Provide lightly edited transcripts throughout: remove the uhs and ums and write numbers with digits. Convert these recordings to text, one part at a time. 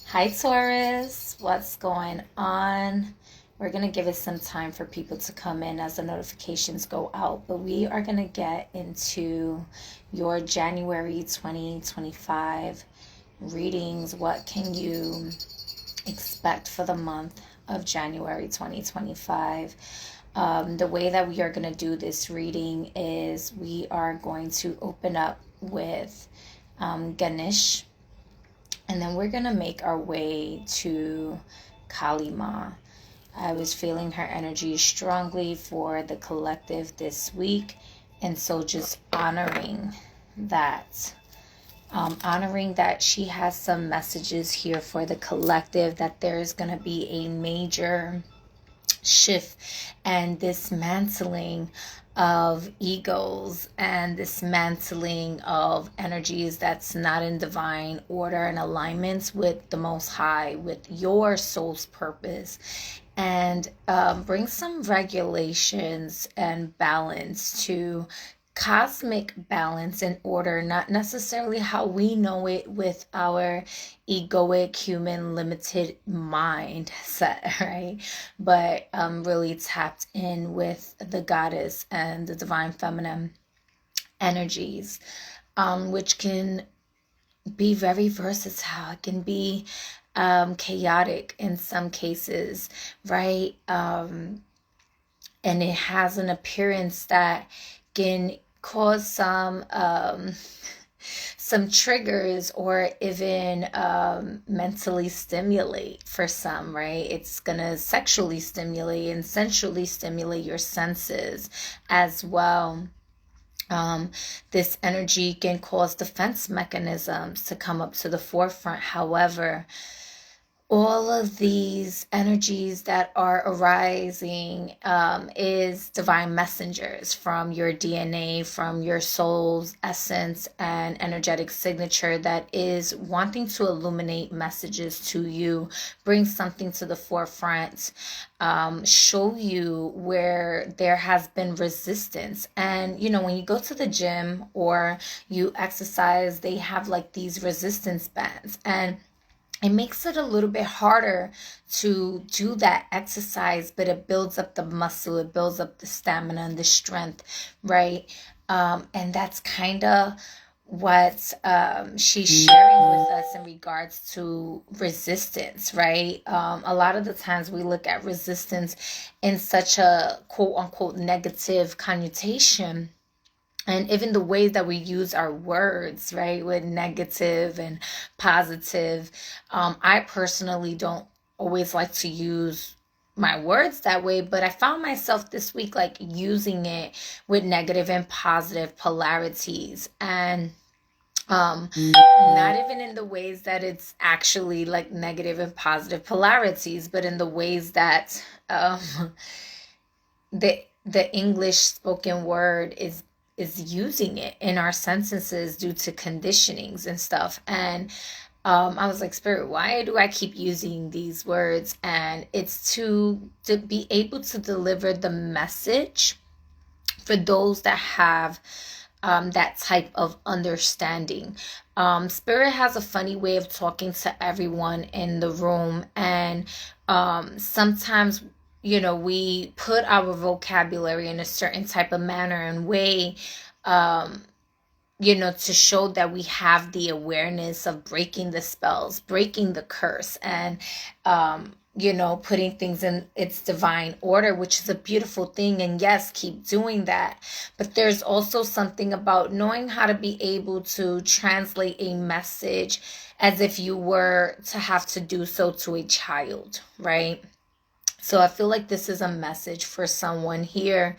Hi, Taurus. What's going on? We're going to give it some time for people to come in as the notifications go out, but we are going to get into your January 2025 readings. What can you expect for the month of January 2025? The way that we are going to do this reading is we are going to open up with Ganesh, and then we're going to make our way to Kalima. I was feeling her energy strongly for the collective this week. And so just honoring that. Honoring that she has some messages here for the collective, that there's going to be a major shift and dismantling of egos and dismantling of energies that's not in divine order and alignment with the Most High, with your soul's purpose, and bring some regulations and balance to cosmic balance and order, not necessarily how we know it with our egoic, human, limited mindset, right? But really tapped in with the goddess and the divine feminine energies, which can be very versatile. It can be chaotic in some cases, right? And it has an appearance that can cause some triggers, or even mentally stimulate for some, right? It's gonna sexually stimulate and sensually stimulate your senses as well. This energy can cause defense mechanisms to come up to the forefront. However, all of these energies that are arising is divine messengers from your DNA, from your soul's essence and energetic signature, that is wanting to illuminate messages to you, bring something to the forefront, show you where there has been resistance. And when you go to the gym or you exercise, they have like these resistance bands, and it makes it a little bit harder to do that exercise, but it builds up the muscle, it builds up the stamina and the strength, right? And that's kind of what she's sharing with us in regards to resistance, right? A lot of the times we look at resistance in such a quote unquote negative connotation. And even the ways that we use our words, right, with negative and positive. I personally don't always like to use my words that way, but I found myself this week like using it with negative and positive polarities. And not even in the ways that it's actually like negative and positive polarities, but in the ways that the English spoken word is using it in our sentences due to conditionings and stuff. And I was like, Spirit, why do I keep using these words? And it's to be able to deliver the message for those that have that type of understanding. Spirit has a funny way of talking to everyone in the room, and sometimes we put our vocabulary in a certain type of manner and way, to show that we have the awareness of breaking the spells, breaking the curse, and, putting things in its divine order, which is a beautiful thing. And yes, keep doing that. But there's also something about knowing how to be able to translate a message as if you were to have to do so to a child, right? So I feel like this is a message for someone here.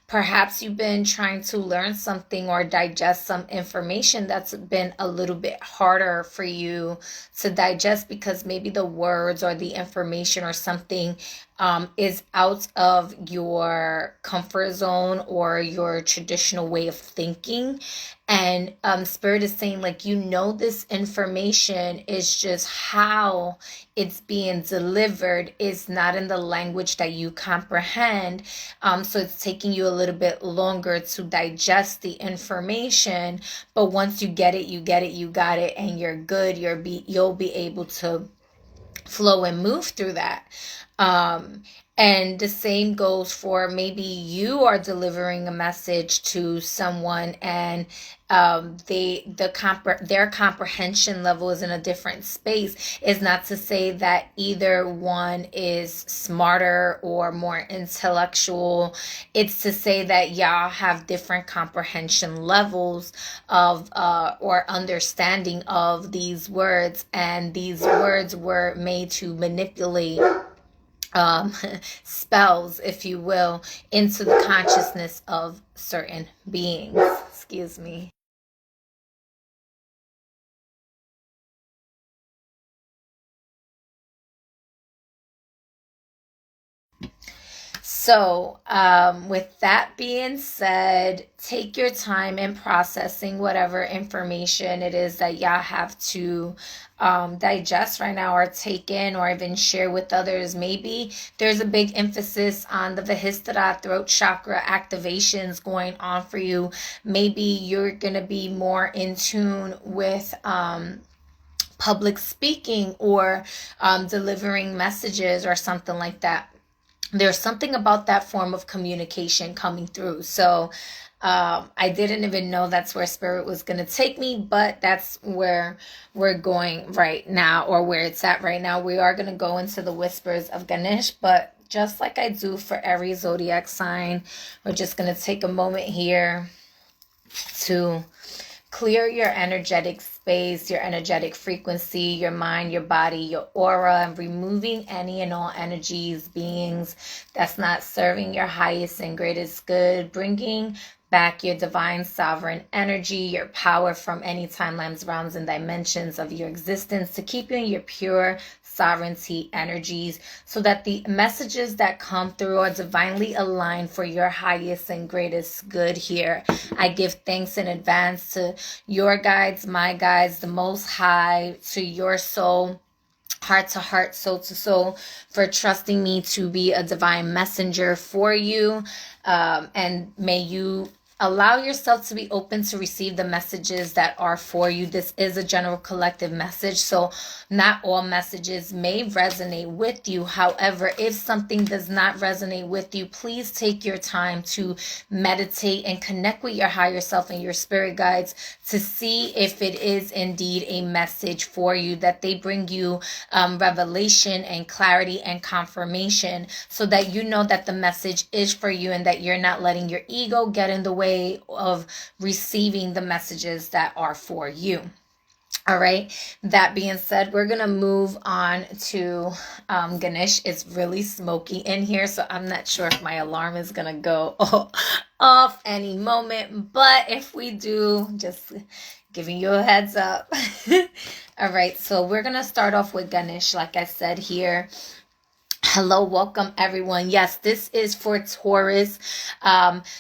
Perhaps you've been trying to learn something or digest some information that's been a little bit harder for you to digest, because maybe the words or the information or something is out of your comfort zone or your traditional way of thinking. And Spirit is saying, like, this information is just how it's being delivered is not in the language that you comprehend. So it's taking you a little bit longer to digest the information, but once you get it, you got it, and you're good. You'll be able to flow and move through that. And the same goes for maybe you are delivering a message to someone, and their comprehension level is in a different space. It's not to say that either one is smarter or more intellectual. It's to say that y'all have different comprehension levels of or understanding of these words, and these words were made to manipulate spells, if you will, into the consciousness of certain beings. Excuse me. So, with that being said, take your time in processing whatever information it is that y'all have to digest right now, or take in, or even share with others. Maybe there's a big emphasis on the Vahistara throat chakra activations going on for you. Maybe you're going to be more in tune with public speaking, or delivering messages or something like that. There's something about that form of communication coming through. So I didn't even know that's where Spirit was going to take me, but that's where we're going right now, or where it's at right now. We are going to go into the whispers of Ganesh, but just like I do for every zodiac sign, we're just going to take a moment here to clear your energetic space, your energetic frequency, your mind, your body, your aura, and removing any and all energies, beings that's not serving your highest and greatest good, bringing back your divine sovereign energy, your power from any timelines, realms, and dimensions of your existence to keep you in your pure sovereignty energies, so that the messages that come through are divinely aligned for your highest and greatest good here. I give thanks in advance to your guides, my guides, the Most High, to your soul, heart to heart, soul to soul, for trusting me to be a divine messenger for you. And may you allow yourself to be open to receive the messages that are for you. This is a general collective message, so not all messages may resonate with you. However, if something does not resonate with you, please take your time to meditate and connect with your higher self and your spirit guides to see if it is indeed a message for you, that they bring you revelation and clarity and confirmation, so that you know that the message is for you, and that you're not letting your ego get in the way of receiving the messages that are for you. All right. That being said, we're going to move on to Ganesh. It's really smoky in here, so I'm not sure if my alarm is going to go off any moment. But if we do, just giving you a heads up. All right. So we're going to start off with Ganesh, like I said here. Hello, welcome everyone. Yes, this is for Taurus,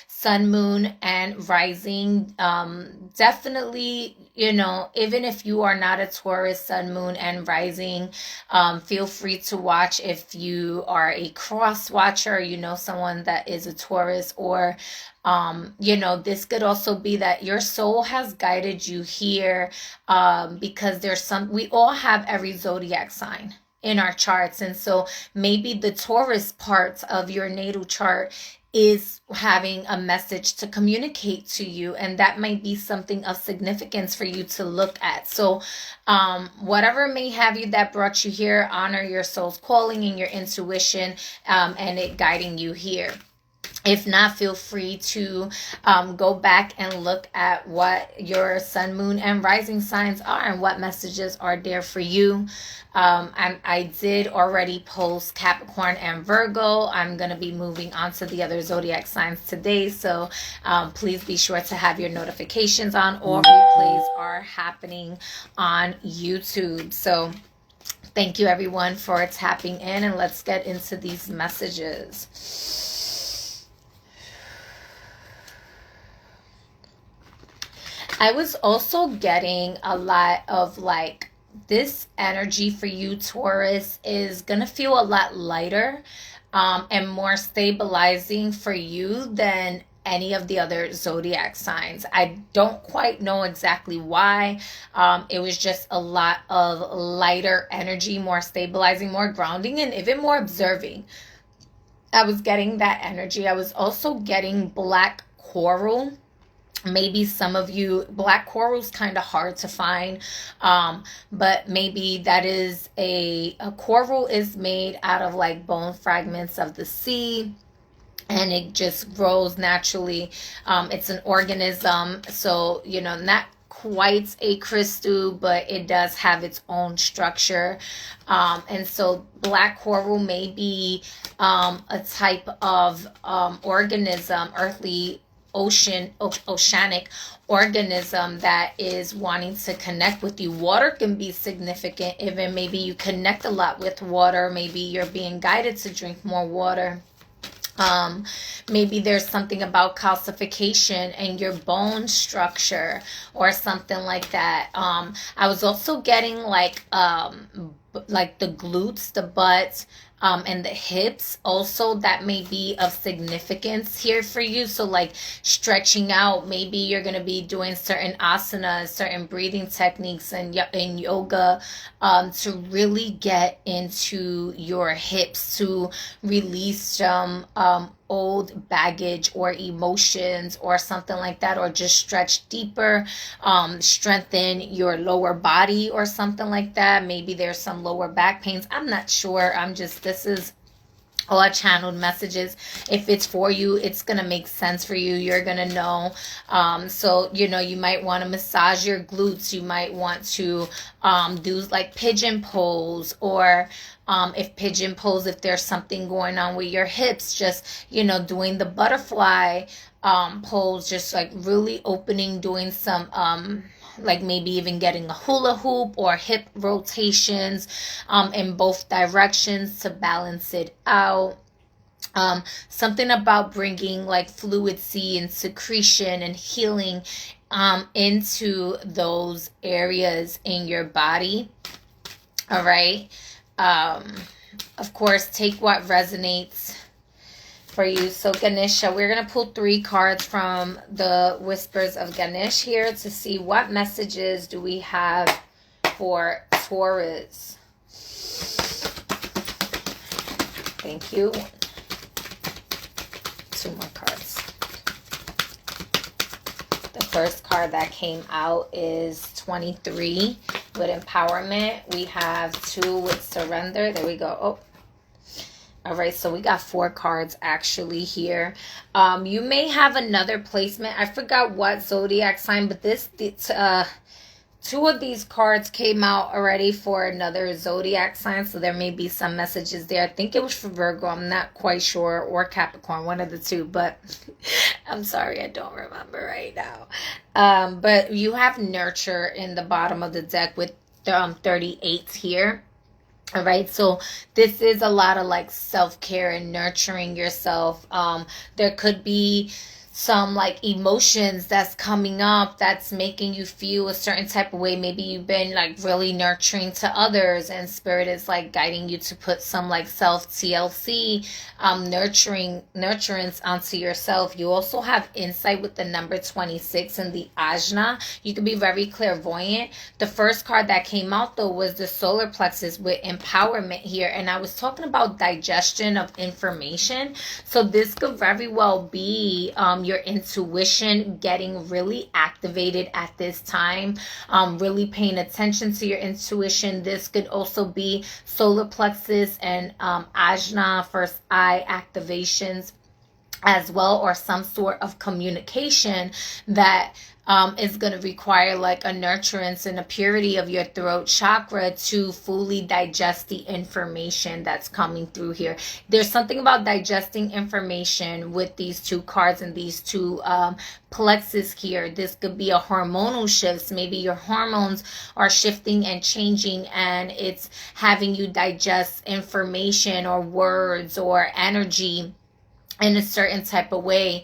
sun, moon, and rising. Definitely, even if you are not a Taurus, sun, moon, and rising, feel free to watch. If you are a cross watcher, someone that is a Taurus, or this could also be that your soul has guided you here, because we all have every zodiac sign in our charts. And so maybe the Taurus part of your natal chart is having a message to communicate to you, and that might be something of significance for you to look at. So whatever may have you that brought you here, honor your soul's calling and your intuition, and it guiding you here. If not, feel free to go back and look at what your sun, moon, and rising signs are, and what messages are there for you. I did already post Capricorn and Virgo. I'm going to be moving on to the other zodiac signs today. So please be sure to have your notifications on. All replays are happening on YouTube. So thank you everyone for tapping in, and let's get into these messages. I was also getting a lot of this energy for you, Taurus, is going to feel a lot lighter and more stabilizing for you than any of the other zodiac signs. I don't quite know exactly why. It was just a lot of lighter energy, more stabilizing, more grounding, and even more observing. I was getting that energy. I was also getting black coral. Maybe some of you, black coral is kind of hard to find, but maybe that is a coral is made out of like bone fragments of the sea, and it just grows naturally. It's an organism, so not quite a crystal, but it does have its own structure. And so black coral may be a type of organism, earthly oceanic organism that is wanting to connect with you. Water can be significant. Even maybe you connect a lot with water. Maybe you're being guided to drink more water. Maybe there's something about calcification and your bone structure or something like that. I was also getting like the glutes, the butt, and the hips also, that may be of significance here for you. So like stretching out, maybe you're going to be doing certain asanas, certain breathing techniques and in yoga, to really get into your hips, to release some old baggage or emotions or something like that, or just stretch deeper, strengthen your lower body or something like that. Maybe there's some lower back pains. I'm not sure. This is all channeled messages. If it's for you, it's going to make sense for you. You're going to know. So, you might want to massage your glutes. You might want to do like pigeon pose, or if pigeon pose, if there's something going on with your hips, just, doing the butterfly pose, just like really opening, doing some like maybe even getting a hula hoop or hip rotations in both directions to balance it out. Something about bringing like fluidity and secretion and healing into those areas in your body. All right. Of course, take what resonates for you. So Ganesha, we're going to pull 3 cards from the Whispers of Ganesh here to see what messages do we have for Taurus. Thank you. 2 more cards. The first card that came out is 23 with empowerment. We have 2 with surrender. There we go. Oh. All right, so we got 4 cards actually here. You may have another placement. I forgot what zodiac sign, but 2 of these cards came out already for another zodiac sign, so there may be some messages there. I think it was for Virgo. I'm not quite sure, or Capricorn, one of the 2, but I'm sorry, I don't remember right now. But you have nurture in the bottom of the deck with 38 here. All right, so this is a lot of like self-care and nurturing yourself. There could be some like emotions that's coming up that's making you feel a certain type of way. Maybe you've been like really nurturing to others, and spirit is like guiding you to put some like self TLC nurturance onto yourself. You also have insight with the number 26 and the ajna. You can be very clairvoyant. The first card that came out though was the solar plexus with empowerment here, and I was talking about digestion of information. So this could very well be your intuition getting really activated at this time, really paying attention to your intuition. This could also be solar plexus and ajna, first eye activations as well, or some sort of communication that is going to require like a nurturance and a purity of your throat chakra to fully digest the information that's coming through here. There's something about digesting information with these 2 cards and these 2 plexus here. This could be a hormonal shift. Maybe your hormones are shifting and changing, and it's having you digest information or words or energy in a certain type of way.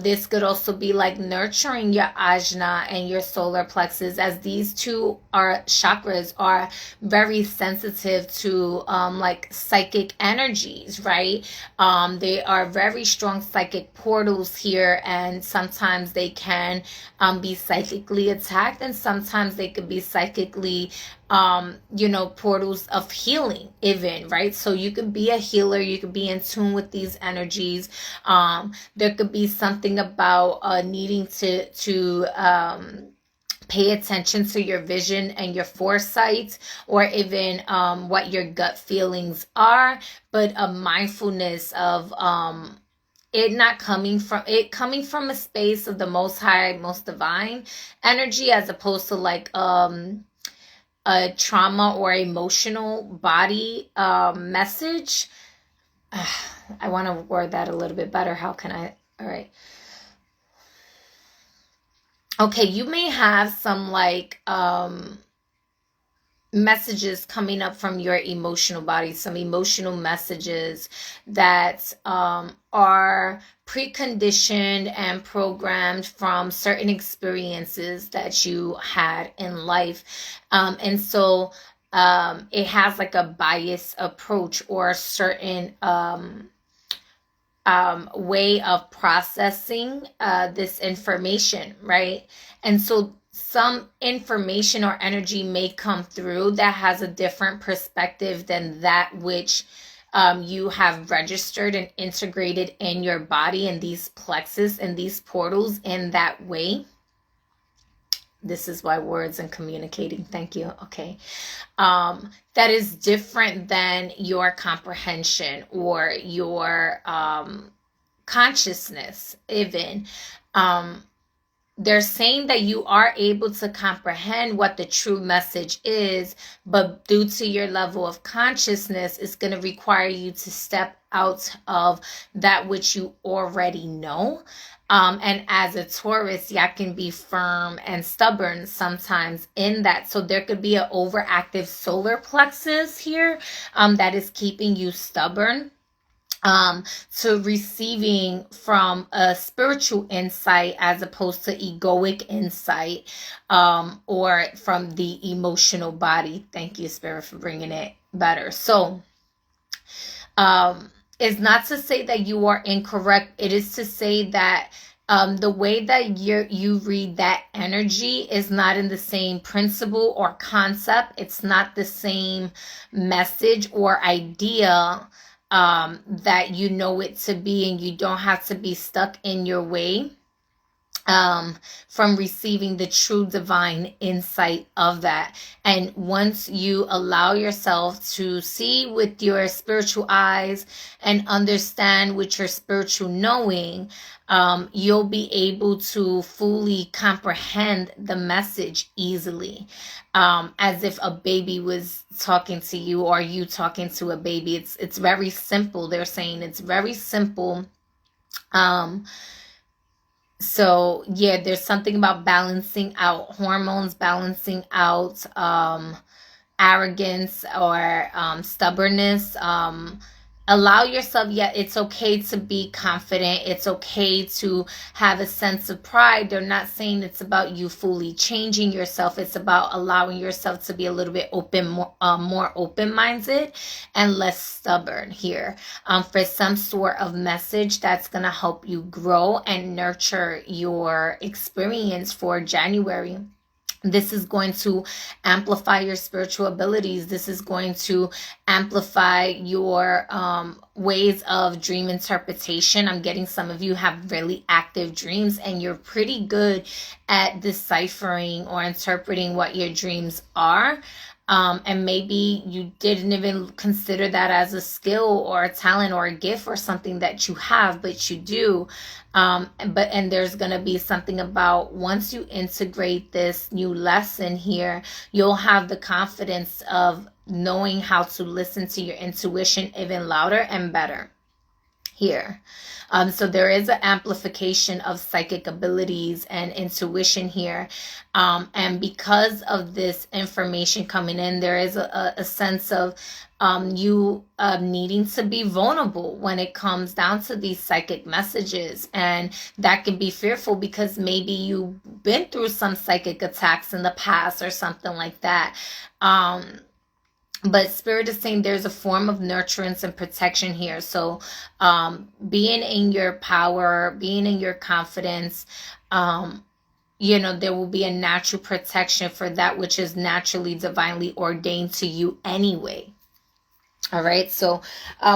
This could also be like nurturing your ajna and your solar plexus, as these two are chakras are very sensitive to like psychic energies, right? They are very strong psychic portals here, and sometimes they can be psychically attacked, and sometimes they could be psychically portals of healing even, right? So you could be a healer, you could be in tune with these energies. There could be something about needing to pay attention to your vision and your foresight, or even what your gut feelings are, but a mindfulness of it not coming from a space of the most high, most divine energy, as opposed to like a trauma or emotional body message. I want to word that a little bit better. How can I? All right. Okay, you may have some like messages coming up from your emotional body, some emotional messages that are preconditioned and programmed from certain experiences that you had in life. And so it has like a biased approach or a certain way of processing this information, right? And so some information or energy may come through that has a different perspective than that which you have registered and integrated in your body, and these plexus and these portals in that way. This is why words and communicating. Thank you. Okay. That is different than your comprehension or your consciousness even. They're saying that you are able to comprehend what the true message is, but due to your level of consciousness, it's going to require you to step out of that which you already know. And as a Taurus, y'all can be firm and stubborn sometimes in that. So there could be an overactive solar plexus here that is keeping you stubborn to receiving from a spiritual insight as opposed to egoic insight, or from the emotional body. Thank you, Spirit, for bringing it better. So it's not to say that you are incorrect. It is to say that the way that you read that energy is not in the same principle or concept. It's not the same message or idea that you know it to be, and you don't have to be stuck in your way from receiving the true divine insight of that. And once you allow yourself to see with your spiritual eyes and understand with your spiritual knowing, you'll be able to fully comprehend the message easily, as if a baby was talking to you or you talking to a baby. It's very simple. They're saying it's very simple. So yeah, there's something about balancing out hormones, balancing out arrogance or stubbornness. Allow yourself, yeah, it's okay to be confident. It's okay to have a sense of pride. They're not saying it's about you fully changing yourself. It's about allowing yourself to be a little bit open, more open-minded and less stubborn here, for some sort of message that's going to help you grow and nurture your experience for January. This is going to amplify your spiritual abilities. This is going to amplify your ways of dream interpretation. I'm getting some of you have really active dreams, and you're pretty good at deciphering or interpreting what your dreams are. And maybe you didn't even consider that as a skill or a talent or a gift or something that you have, but you do. And there's going to be something about once you integrate this new lesson here, you'll have the confidence of knowing how to listen to your intuition even louder and better here. So there is an amplification of psychic abilities and intuition here. And because of this information coming in, there is a sense of you needing to be vulnerable when it comes down to these psychic messages. And that can be fearful because maybe you've been through some psychic attacks in the past or something like that. But Spirit is saying there's a form of nurturance and protection here. So being in your power, being in your confidence, there will be a natural protection for that which is naturally, divinely ordained to you anyway. All right. So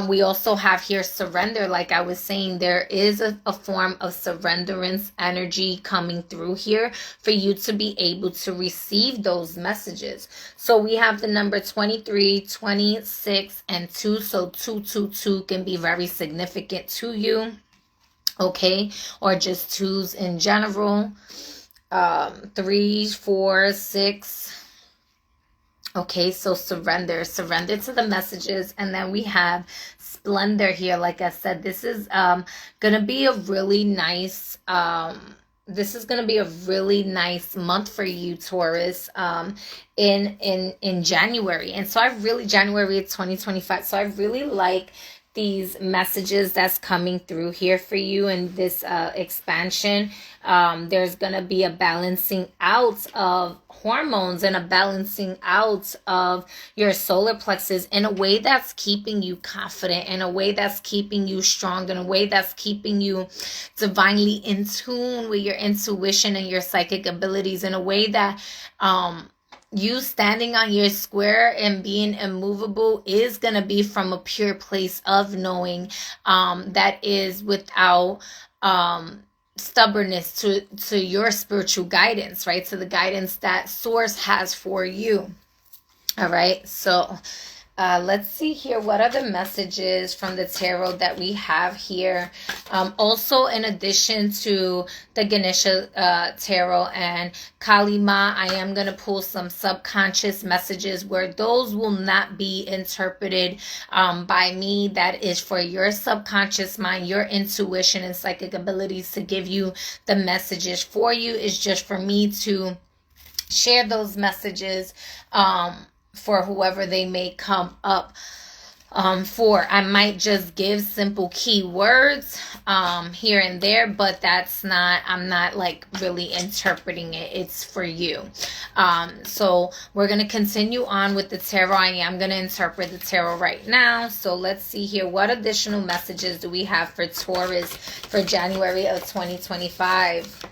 we also have here surrender. Like I was saying, there is a form of surrenderance energy coming through here for you to be able to receive those messages. So we have the number 23, 26, and 2. So 222 can be very significant to you. Okay. Or just twos in general. 3, 4, 6. Okay, so surrender to the messages. And then we have splendor here. Like I said, this is going to be a really nice, month for you, Taurus, in January. And so January of 2025. So I really like these messages that's coming through here for you in this expansion. There's going to be a balancing out of hormones and a balancing out of your solar plexus in a way that's keeping you confident, in a way that's keeping you strong, in a way that's keeping you divinely in tune with your intuition and your psychic abilities, in a way that you standing on your square and being immovable is going to be from a pure place of knowing that is without stubbornness to your spiritual guidance, right? To the guidance that Source has for you. All right. So let's see here. What are the messages from the tarot that we have here? Also, in addition to the Ganesha tarot and Kali Ma, I am going to pull some subconscious messages where those will not be interpreted by me. That is for your subconscious mind, your intuition and psychic abilities to give you the messages for you. It's just for me to share those messages for whoever they may come up for. I might just give simple keywords here and there, but I'm not like really interpreting it. It's for you. So we're going to continue on with the tarot. I am going to interpret the tarot right now. So let's see here. What additional messages do we have for Taurus for January of 2025?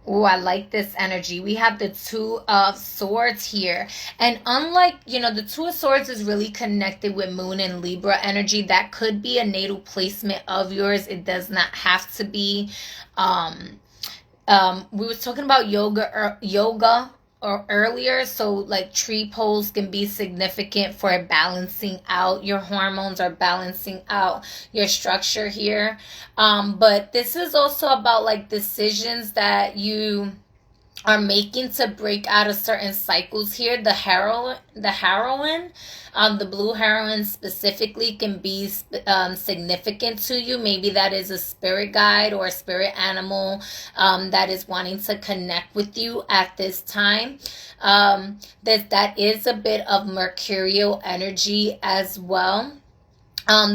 Oh, I like this energy. We have the Two of Swords here. And unlike, the Two of Swords is really connected with Moon and Libra energy. That could be a natal placement of yours. It does not have to be. We were talking about yoga or earlier. So like tree poles can be significant for balancing out your hormones or balancing out your structure here. But this is also about like decisions that you are making to break out of certain cycles here. The heroine, the blue heroine specifically can be significant to you. Maybe that is a spirit guide or a spirit animal that is wanting to connect with you at this time. That is a bit of mercurial energy as well.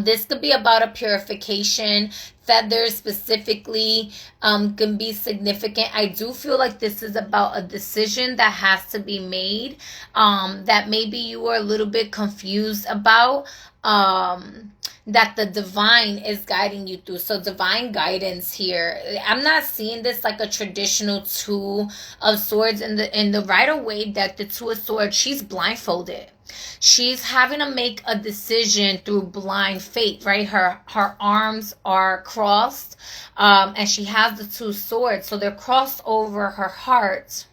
This could be about a purification. Feathers specifically can be significant. I do feel like this is about a decision that has to be made that maybe you were a little bit confused about, that the divine is guiding you through. So divine guidance here. I'm not seeing this like a traditional Two of Swords in the right away that the Two of Swords, she's blindfolded. She's having to make a decision through blind faith, right? Her arms are crossed, and she has the two swords. So they're crossed over her heart,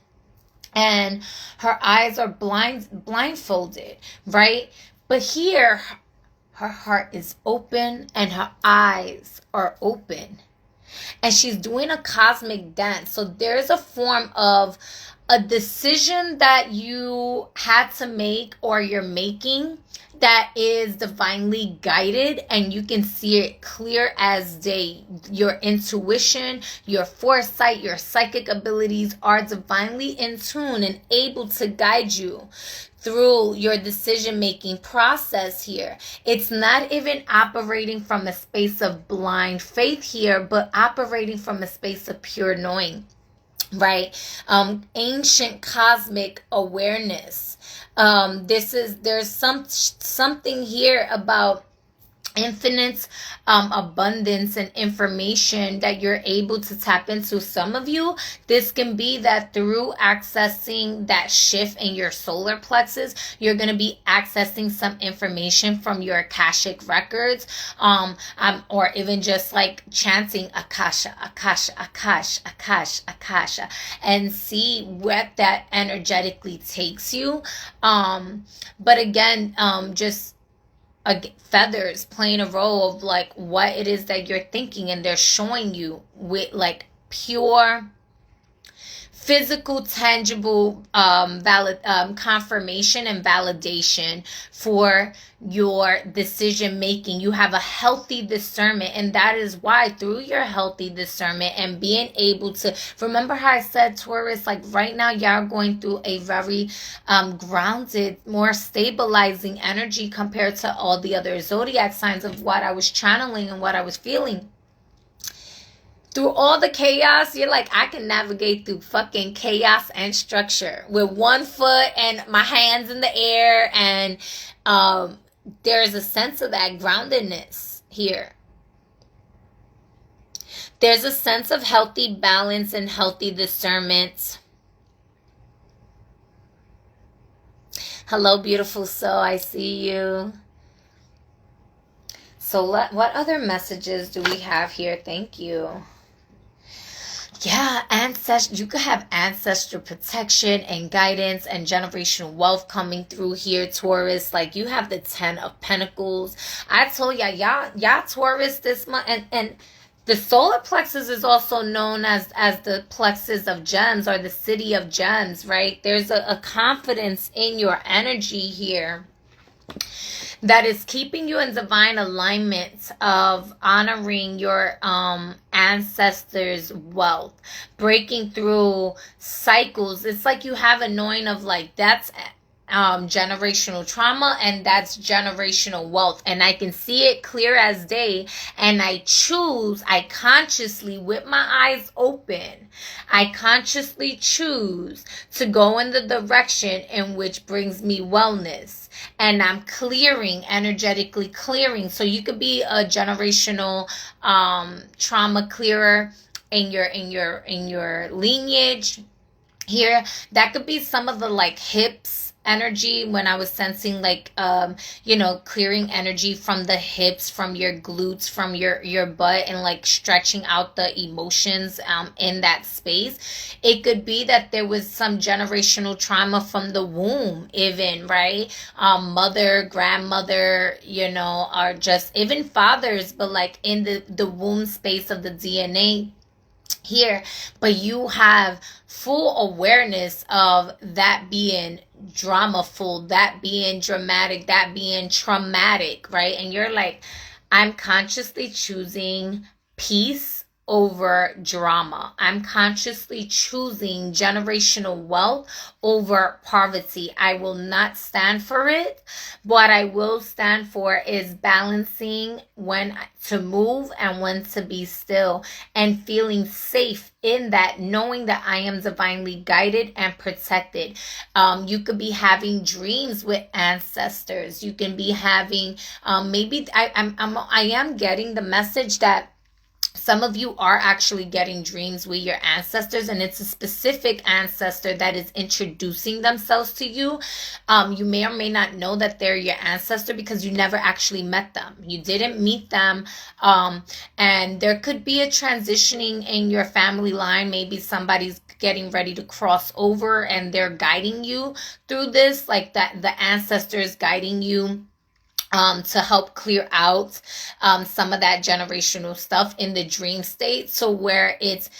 and her eyes are blindfolded, right? But here, her heart is open and her eyes are open. And she's doing a cosmic dance. So there's a form of a decision that you had to make or you're making that is divinely guided, and you can see it clear as day. Your intuition, your foresight, your psychic abilities are divinely in tune and able to guide you through your decision-making process here. It's not even operating from a space of blind faith here, but operating from a space of pure knowing. Right? Ancient cosmic awareness. There's something here about infinite abundance and information that you're able to tap into. Some of you, this can be that through accessing that shift in your solar plexus, you're going to be accessing some information from your Akashic records, or even just like chanting Akasha, Akasha, Akash, Akash, Akasha, and see what that energetically takes you. But again, just feathers playing a role of like what it is that you're thinking, and they're showing you with like pure physical, tangible, valid confirmation and validation for your decision making. You have a healthy discernment, and that is why through your healthy discernment and being able to remember how I said, Taurus, like right now y'all are going through a very grounded, more stabilizing energy compared to all the other zodiac signs of what I was channeling and what I was feeling. Through all the chaos, you're like, I can navigate through fucking chaos and structure with one foot and my hands in the air. And there's a sense of that groundedness here. There's a sense of healthy balance and healthy discernment. Hello, beautiful soul. I see you. So what other messages do we have here? Thank you. Yeah, you could have ancestral protection and guidance and generational wealth coming through here, Taurus. Like you have the 10 of Pentacles. I told y'all Taurus this month, and the solar plexus is also known as the plexus of gems, or the city of gems, right? There's a confidence in your energy here that is keeping you in divine alignment of honoring your ancestors' wealth, breaking through cycles. It's like you have a knowing of like that's generational trauma, and that's generational wealth, and I can see it clear as day. And I consciously, with my eyes open, I consciously choose to go in the direction in which brings me wellness. And I'm energetically clearing. So you could be a generational trauma clearer in your lineage here. That could be some of the like hips energy, when I was sensing like clearing energy from the hips, from your glutes, from your butt, and like stretching out the emotions in that space. It could be that there was some generational trauma from the womb, even, right? Mother, grandmother, or just even fathers, but like in the womb space of the DNA here. But you have full awareness of that being dramaful, that being dramatic, that being traumatic, right? And you're like, I'm consciously choosing peace over drama. I'm consciously choosing generational wealth over poverty. I will not stand for it. What I will stand for is balancing when to move and when to be still, and feeling safe in that, knowing that I am divinely guided and protected. You could be having dreams with ancestors. You can be having maybe I am getting the message that some of you are actually getting dreams with your ancestors, and it's a specific ancestor that is introducing themselves to you. You may or may not know that they're your ancestor because you never actually met them. You didn't meet them. And there could be a transitioning in your family line. Maybe somebody's getting ready to cross over and they're guiding you through this, like that the ancestors guiding you to help clear out some of that generational stuff in the dream state. So where it's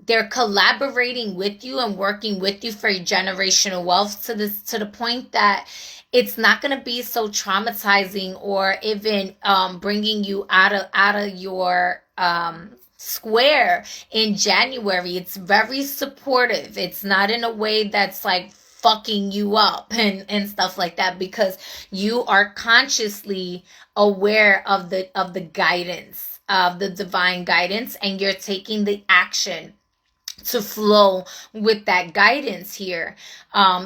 they're collaborating with you and working with you for generational wealth to the point that it's not going to be so traumatizing or even bringing you out of your square in January. It's very supportive. It's not in a way that's like fucking you up and stuff like that, because you are consciously aware of the guidance of the divine guidance, and you're taking the action to flow with that guidance here.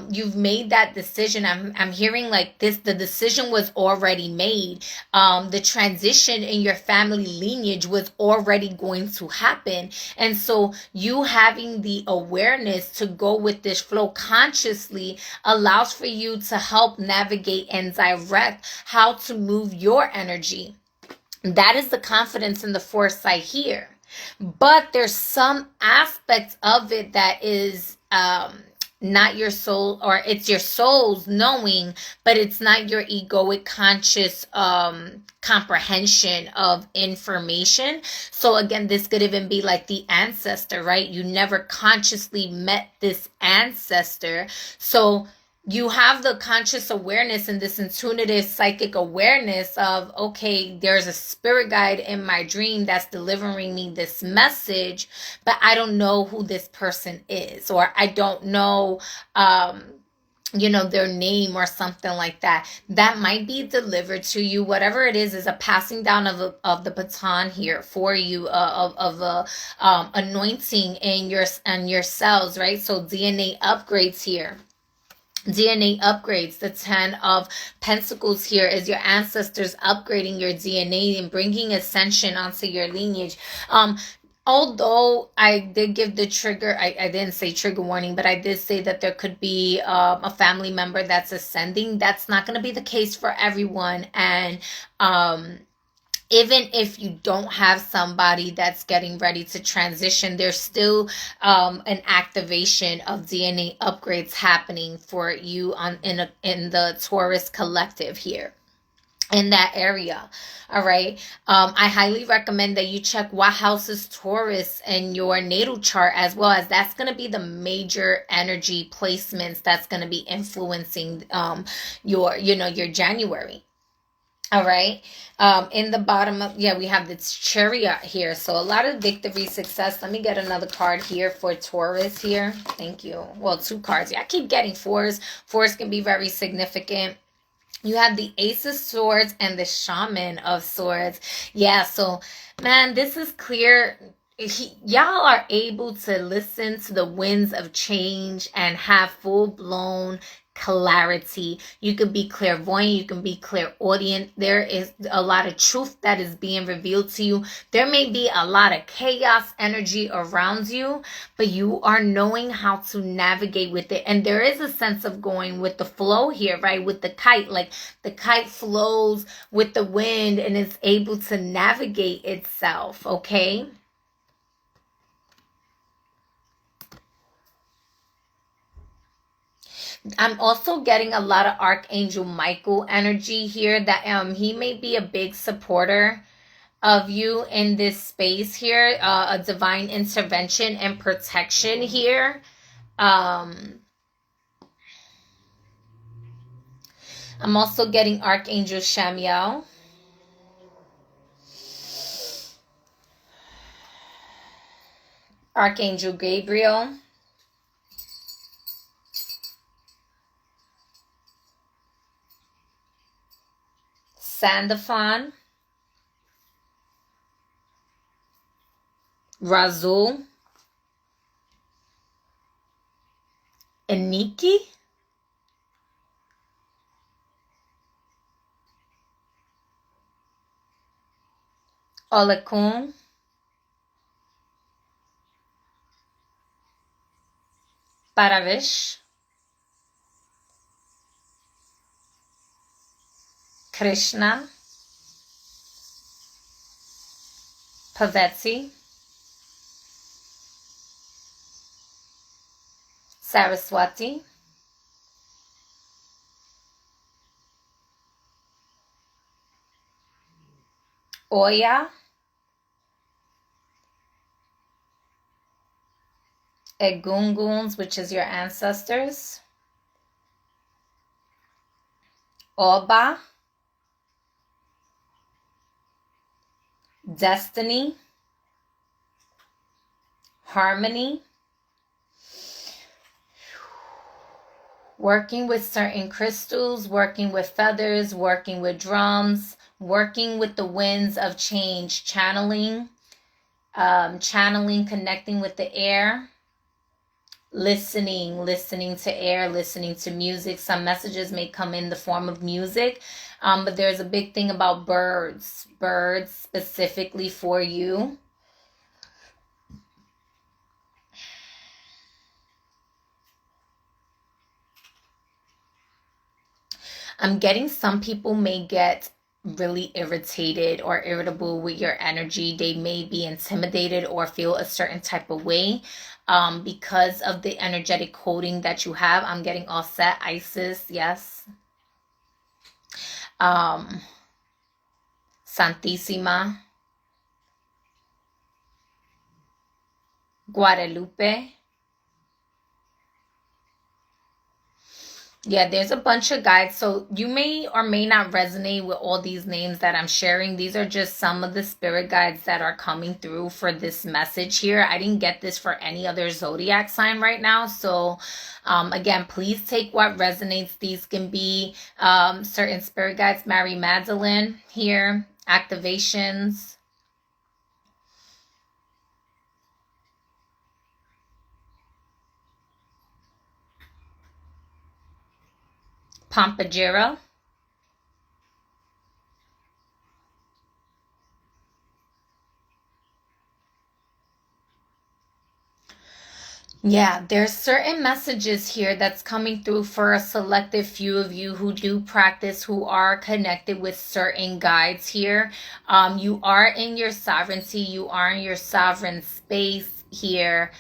You've made that decision. I'm hearing like this, the decision was already made. The transition in your family lineage was already going to happen. And so you having the awareness to go with this flow consciously allows for you to help navigate and direct how to move your energy. That is the confidence and the foresight here. But there's some aspects of it that is not your soul, or it's your soul's knowing, but it's not your egoic conscious comprehension of information. So again, this could even be like the ancestor, right? You never consciously met this ancestor. So you have the conscious awareness and this intuitive psychic awareness of, okay, there's a spirit guide in my dream that's delivering me this message, but I don't know who this person is, or I don't know, their name or something like that. That might be delivered to you. Whatever it is a passing down of the baton here for you, of anointing in your cells, right? So DNA upgrades here. DNA upgrades. The 10 of Pentacles here is your ancestors upgrading your DNA and bringing ascension onto your lineage. Although I did give the trigger, I didn't say trigger warning, but I did say that there could be a family member that's ascending. That's not going to be the case for everyone. And even if you don't have somebody that's getting ready to transition, there's still an activation of DNA upgrades happening for you in the Taurus collective here, in that area. All right. I highly recommend that you check what house is Taurus in your natal chart, as well, as that's going to be the major energy placements that's going to be influencing your January. All right. In the bottom of, we have this Chariot here. So a lot of victory, success. Let me get another card here for Taurus here. Thank you. Well, 2 cards. I keep getting 4s. 4s can be very significant. You have the Ace of Swords and the Shaman of Swords. Yeah, so, man, this is clear. Y'all are able to listen to the winds of change and have full-blown clarity. You can be clairvoyant, you can be clairaudient. There is a lot of truth that is being revealed to you. There may be a lot of chaos energy around you, but you are knowing how to navigate with it. And there is a sense of going with the flow here, right? With the kite, like the kite flows with the wind and it's able to navigate itself, okay? I'm also getting a lot of Archangel Michael energy here, that he may be a big supporter of you in this space here, a divine intervention and protection here. I'm also getting Archangel Shamiel. Archangel Gabriel. Sandalphon, Razul, Eniki, Olekun, Paravesh, Krishna, Paveti, Saraswati, Oya, Egunguns, which is your ancestors. Oba. Destiny. Harmony. Working with certain crystals, working with feathers, working with drums, working with the winds of change, channeling, connecting with the air, listening to air, listening to music. Some messages may come in the form of music, but there's a big thing about birds specifically for you. I'm getting some people may get really irritated or irritable with your energy. They may be intimidated or feel a certain type of way because of the energetic coding that you have. I'm getting all set. Isis, yes. Santísima. Guadalupe. Yeah, there's a bunch of guides. So you may or may not resonate with all these names that I'm sharing. These are just some of the spirit guides that are coming through for this message here. I didn't get this for any other zodiac sign right now. So again, please take what resonates. These can be certain spirit guides. Mary Magdalene here. Activations. Pampajira. Yeah, there's certain messages here that's coming through for a selective few of you who do practice, who are connected with certain guides here. You are in your sovereignty. You are in your sovereign space here.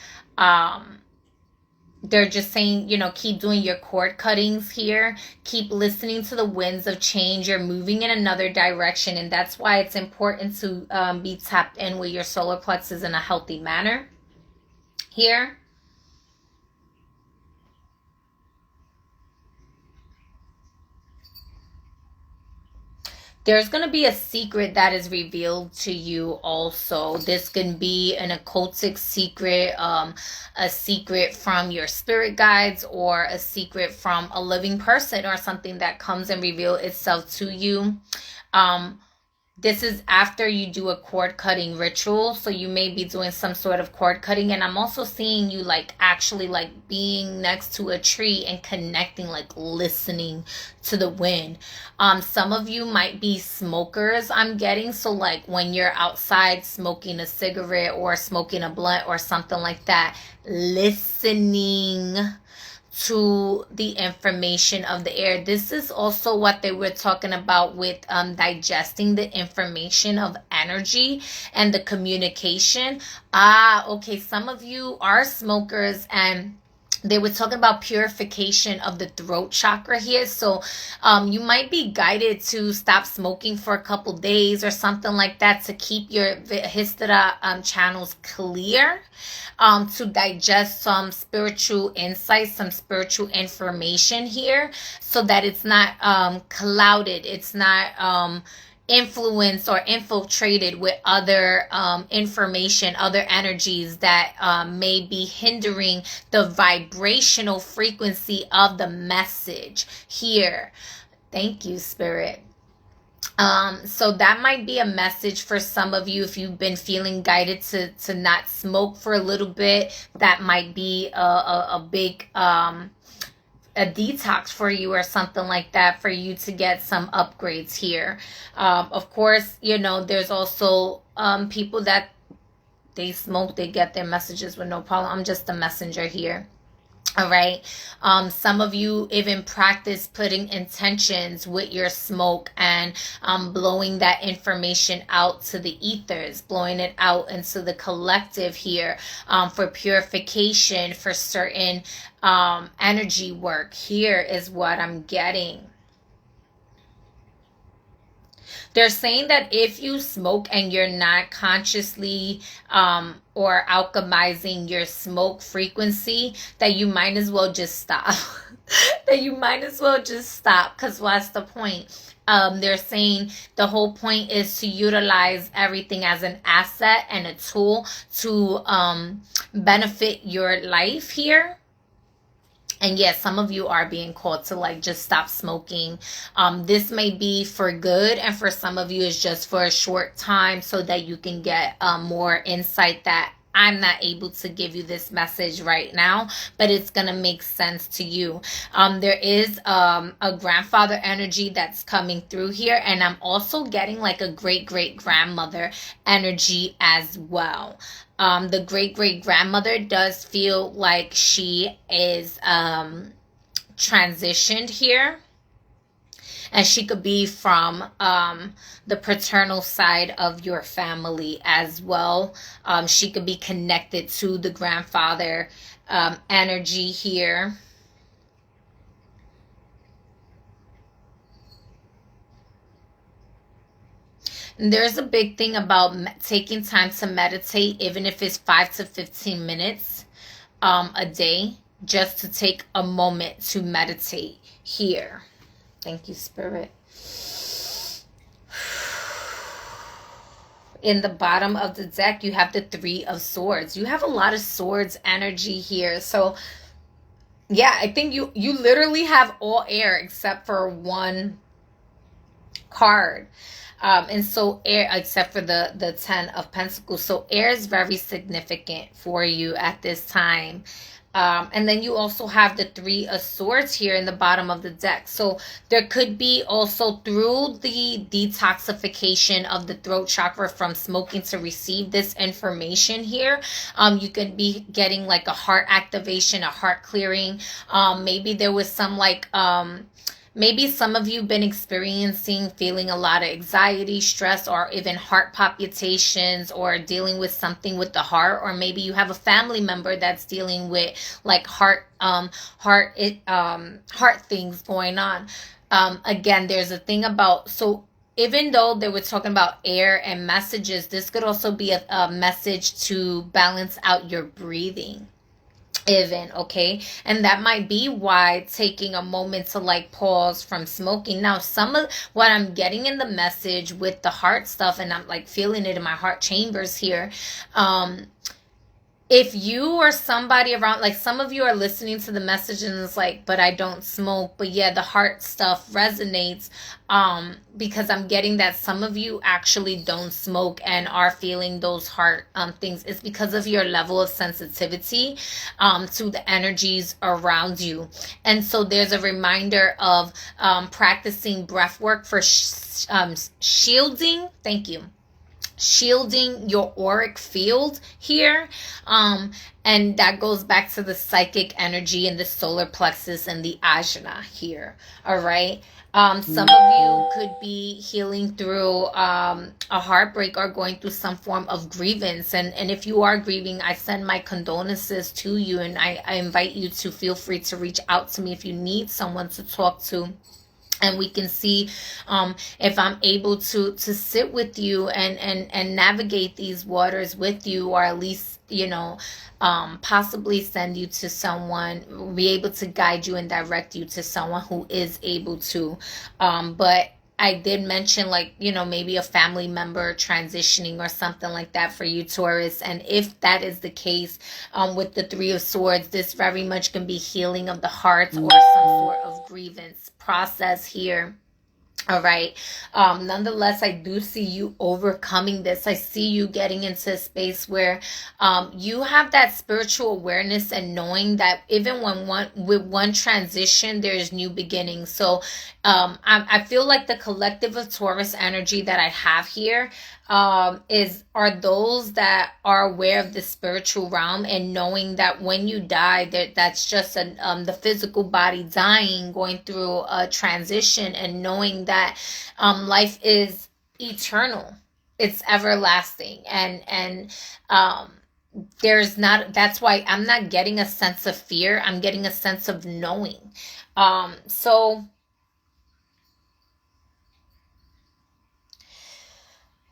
They're just saying, keep doing your cord cuttings here. Keep listening to the winds of change. You're moving in another direction. And that's why it's important to be tapped in with your solar plexus in a healthy manner here. There's going to be a secret that is revealed to you also. This can be an occultic secret, a secret from your spirit guides, or a secret from a living person, or something that comes and reveals itself to you. This is after you do a cord cutting ritual. So you may be doing some sort of cord cutting. And I'm also seeing you actually being next to a tree and connecting, listening to the wind. Some of you might be smokers, I'm getting. So when you're outside smoking a cigarette or smoking a blunt or something like that, listening to the information of the air. This is also what they were talking about with digesting the information of energy and the communication. Okay, some of you are smokers, and they were talking about purification of the throat chakra here. So you might be guided to stop smoking for a couple days or something like that to keep your Vihistara channels clear, to digest some spiritual insights, some spiritual information here, so that it's not clouded, it's not influenced or infiltrated with other information, other energies that may be hindering the vibrational frequency of the message here. Thank you, Spirit. So that might be a message for some of you if you've been feeling guided to not smoke for a little bit. That might be a big a detox for you or something like that, for you to get some upgrades here. Of course, there's also people that they smoke, they get their messages with no problem. I'm just a messenger here. All right. Some of you even practice putting intentions with your smoke and blowing that information out to the ethers, blowing it out into the collective here for purification, for certain energy work. Here is what I'm getting. They're saying that if you smoke and you're not consciously or alchemizing your smoke frequency, that you might as well just stop. That you might as well just stop, because what's the point? They're saying the whole point is to utilize everything as an asset and a tool to benefit your life here. And yes, some of you are being called to like just stop smoking. This may be for good, and for some of you it's just for a short time so that you can get more insight that I'm not able to give you this message right now, but it's going to make sense to you. There is a grandfather energy that's coming through here, and I'm also getting like a great-great-grandmother energy as well. The great-great-grandmother does feel like she is transitioned here. And she could be from the paternal side of your family as well. She could be connected to the grandfather energy here. And there's a big thing about taking time to meditate, even if it's 5 to 15 minutes a day, just to take a moment to meditate here. Thank you, Spirit. In the bottom of the deck, you have the 3 of Swords. You have a lot of swords energy here. So, yeah, I think you literally have all air except for one card. And so air, except for the 10 of Pentacles. So air is very significant for you at this time. And then you also have the 3 of Swords here in the bottom of the deck. So there could be also, through the detoxification of the throat chakra from smoking to receive this information here, you could be getting like a heart activation, a heart clearing. Maybe there was some like maybe some of you have been experiencing feeling a lot of anxiety, stress, or even heart palpitations, or dealing with something with the heart. Or maybe you have a family member that's dealing with like heart things going on. Again, there's a thing about, so even though they were talking about air and messages, this could also be a message to balance out your breathing. Even, okay, and that might be why taking a moment to like pause from smoking. Now, some of what I'm getting in the message with the heart stuff, and I'm like feeling it in my heart chambers here, if you or somebody around, like some of you are listening to the message and it's like, but I don't smoke, but yeah, the heart stuff resonates, because I'm getting that some of you actually don't smoke and are feeling those heart things. It's because of your level of sensitivity to the energies around you. And so there's a reminder of practicing breath work for shielding. Thank you. Shielding your auric field here, and that goes back to the psychic energy and the solar plexus and the ajna here. All right, some of you could be healing through a heartbreak or going through some form of grievance, and if you are grieving, I send my condolences to you, and I invite you to feel free to reach out to me if you need someone to talk to. And we can see if I'm able to sit with you and navigate these waters with you, or at least, you know, possibly send you to someone, be able to guide you and direct you to someone who is able to. But I did mention, like, you know, maybe a family member transitioning or something like that for you, Taurus. And if that is the case, with the 3 of Swords, this very much can be healing of the heart or some sort of grievance process here. All right. Nonetheless, I do see you overcoming this. I see you getting into a space where you have that spiritual awareness and knowing that even with one transition, there's new beginnings. So I feel like the collective of Taurus energy that I have here are those that are aware of the spiritual realm and knowing that when you die, that's just the physical body dying, going through a transition, and knowing that life is eternal, it's everlasting, and there's not. That's why I'm not getting a sense of fear. I'm getting a sense of knowing. So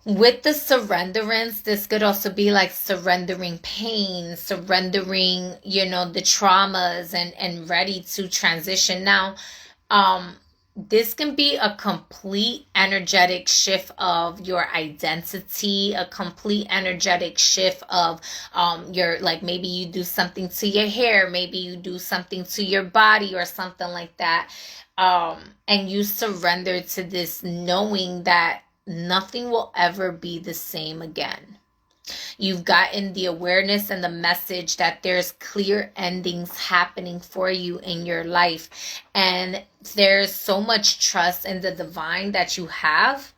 with the surrenderance, this could also be like surrendering pain, surrendering, the traumas, and ready to transition. Now, this can be a complete energetic shift of your identity, a complete energetic shift of your, like, maybe you do something to your hair, maybe you do something to your body or something like that. And you surrender to this, knowing that nothing will ever be the same again. You've gotten the awareness and the message that there's clear endings happening for you in your life. And there's so much trust in the divine that you have,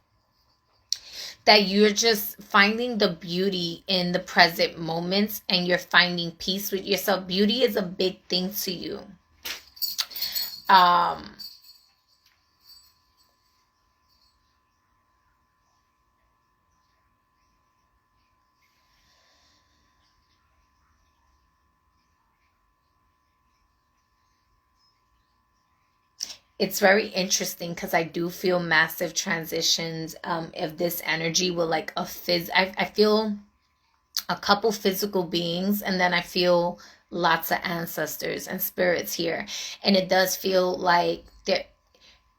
that you're just finding the beauty in the present moments, and you're finding peace with yourself. Beauty is a big thing to you. It's very interesting because I do feel massive transitions of this energy with like I feel a couple physical beings, and then I feel lots of ancestors and spirits here. And it does feel like there,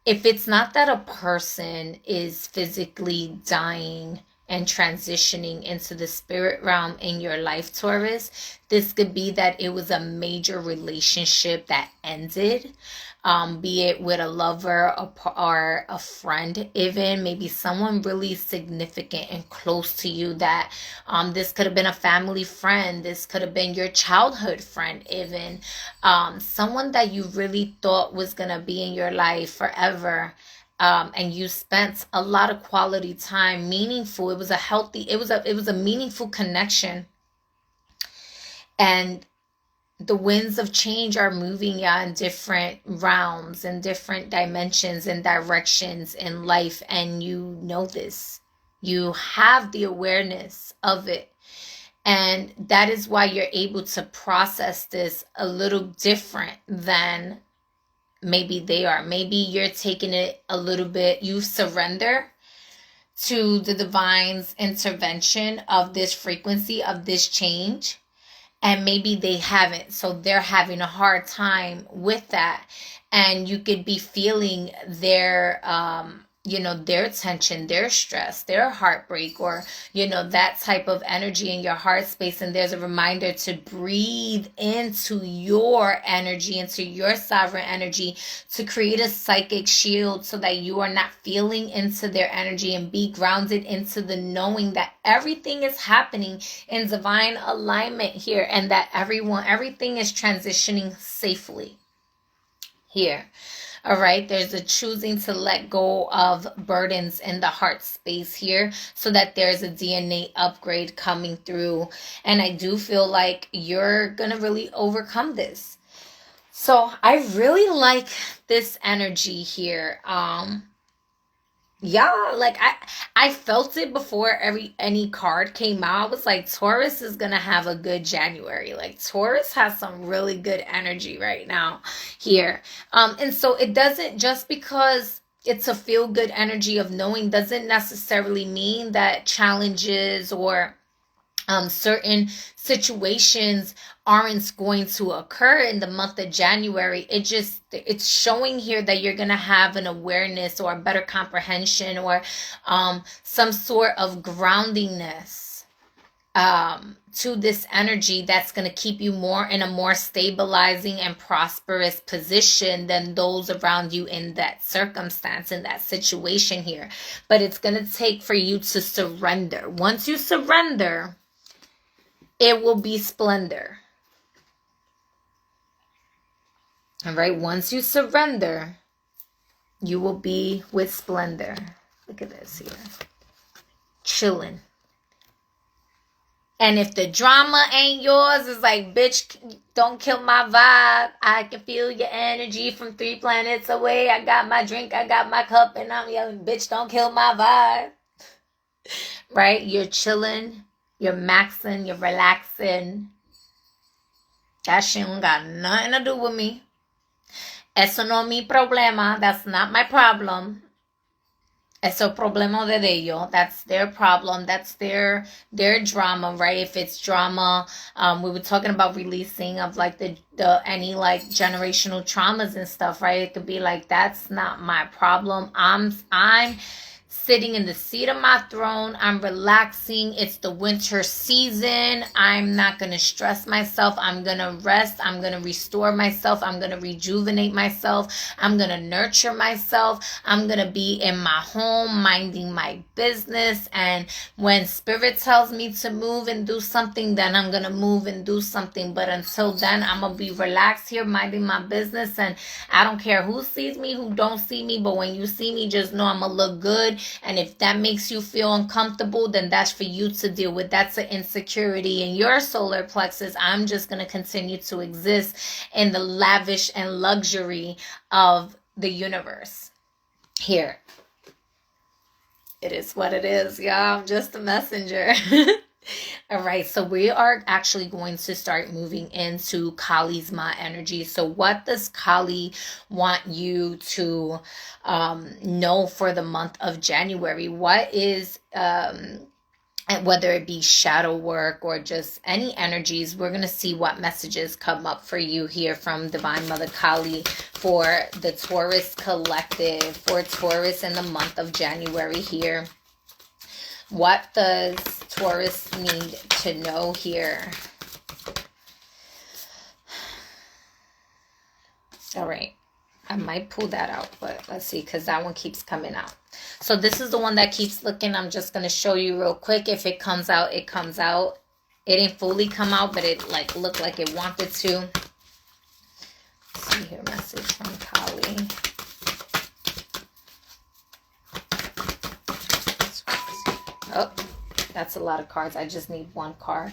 if it's not that a person is physically dying and transitioning into the spirit realm in your life, Taurus, this could be that it was a major relationship that ended. Be it with a lover or a friend, even maybe someone really significant and close to you, that this could have been a family friend, this could have been your childhood friend, even someone that you really thought was gonna be in your life forever. And you spent a lot of quality time, meaningful. It was a meaningful connection. And the winds of change are moving you in different realms and different dimensions and directions in life. And you know this. You have the awareness of it. And that is why you're able to process this a little different than maybe they are. Maybe you're taking it a little bit, you surrender to the divine's intervention of this frequency, of this change. And maybe they haven't. So they're having a hard time with that. And you could be feeling their, their tension, their stress, their heartbreak, or, that type of energy in your heart space. And there's a reminder to breathe into your energy, into your sovereign energy, to create a psychic shield so that you are not feeling into their energy, and be grounded into the knowing that everything is happening in divine alignment here, and that everything is transitioning safely here. All right, there's a choosing to let go of burdens in the heart space here, so that there's a DNA upgrade coming through. And I do feel like you're gonna really overcome this. So I really like this energy here. Yeah, like I felt it before any card came out. I was like, Taurus is gonna have a good January. Like, Taurus has some really good energy right now here. And so it doesn't, just because it's a feel good energy of knowing, doesn't necessarily mean that challenges or certain situations aren't going to occur in the month of January. It's showing here that you're going to have an awareness or a better comprehension, or some sort of groundingness to this energy that's going to keep you more in a more stabilizing and prosperous position than those around you in that circumstance, in that situation here. But it's going to take for you to surrender. Once you surrender, it will be splendor. All right, once you surrender, you will be with splendor. Look at this here. Chilling. And if the drama ain't yours, it's like, bitch, don't kill my vibe. I can feel your energy from 3 planets away. I got my drink, I got my cup, and I'm yelling, bitch, don't kill my vibe. Right? You're chilling. You're maxing, you're relaxing. That shit don't got nothing to do with me. Eso no mi problema. That's not my problem. Es el problema de ellos. That's their problem. That's their drama, right? If it's drama, we were talking about releasing of like the any like generational traumas and stuff, right? It could be like, that's not my problem. I'm sitting in the seat of my throne. I'm relaxing. It's the winter season. I'm not going to stress myself. I'm going to rest. I'm going to restore myself. I'm going to rejuvenate myself. I'm going to nurture myself. I'm going to be in my home minding my business. And when spirit tells me to move and do something, then I'm going to move and do something. But until then, I'm going to be relaxed here minding my business. And I don't care who sees me, who don't see me. But when you see me, just know I'm going to look good. And if that makes you feel uncomfortable, then that's for you to deal with. That's an insecurity in your solar plexus. I'm just going to continue to exist in the lavish and luxury of the universe. Here. It is what it is, y'all. I'm just a messenger. All right, so we are actually going to start moving into Kali's Ma energy. So what does Kali want you to know for the month of January? What is, whether it be shadow work or just any energies, we're going to see what messages come up for you here from Divine Mother Kali for the Taurus collective, for Taurus in the month of January here. What does Taurus need to know here? All right. I might pull that out, but let's see, because that one keeps coming out. So this is the one that keeps looking. I'm just going to show you real quick. If it comes out, it comes out. It didn't fully come out, but it like looked like it wanted to. Let's see here, message from Kali. Oh, that's a lot of cards. I just need one card.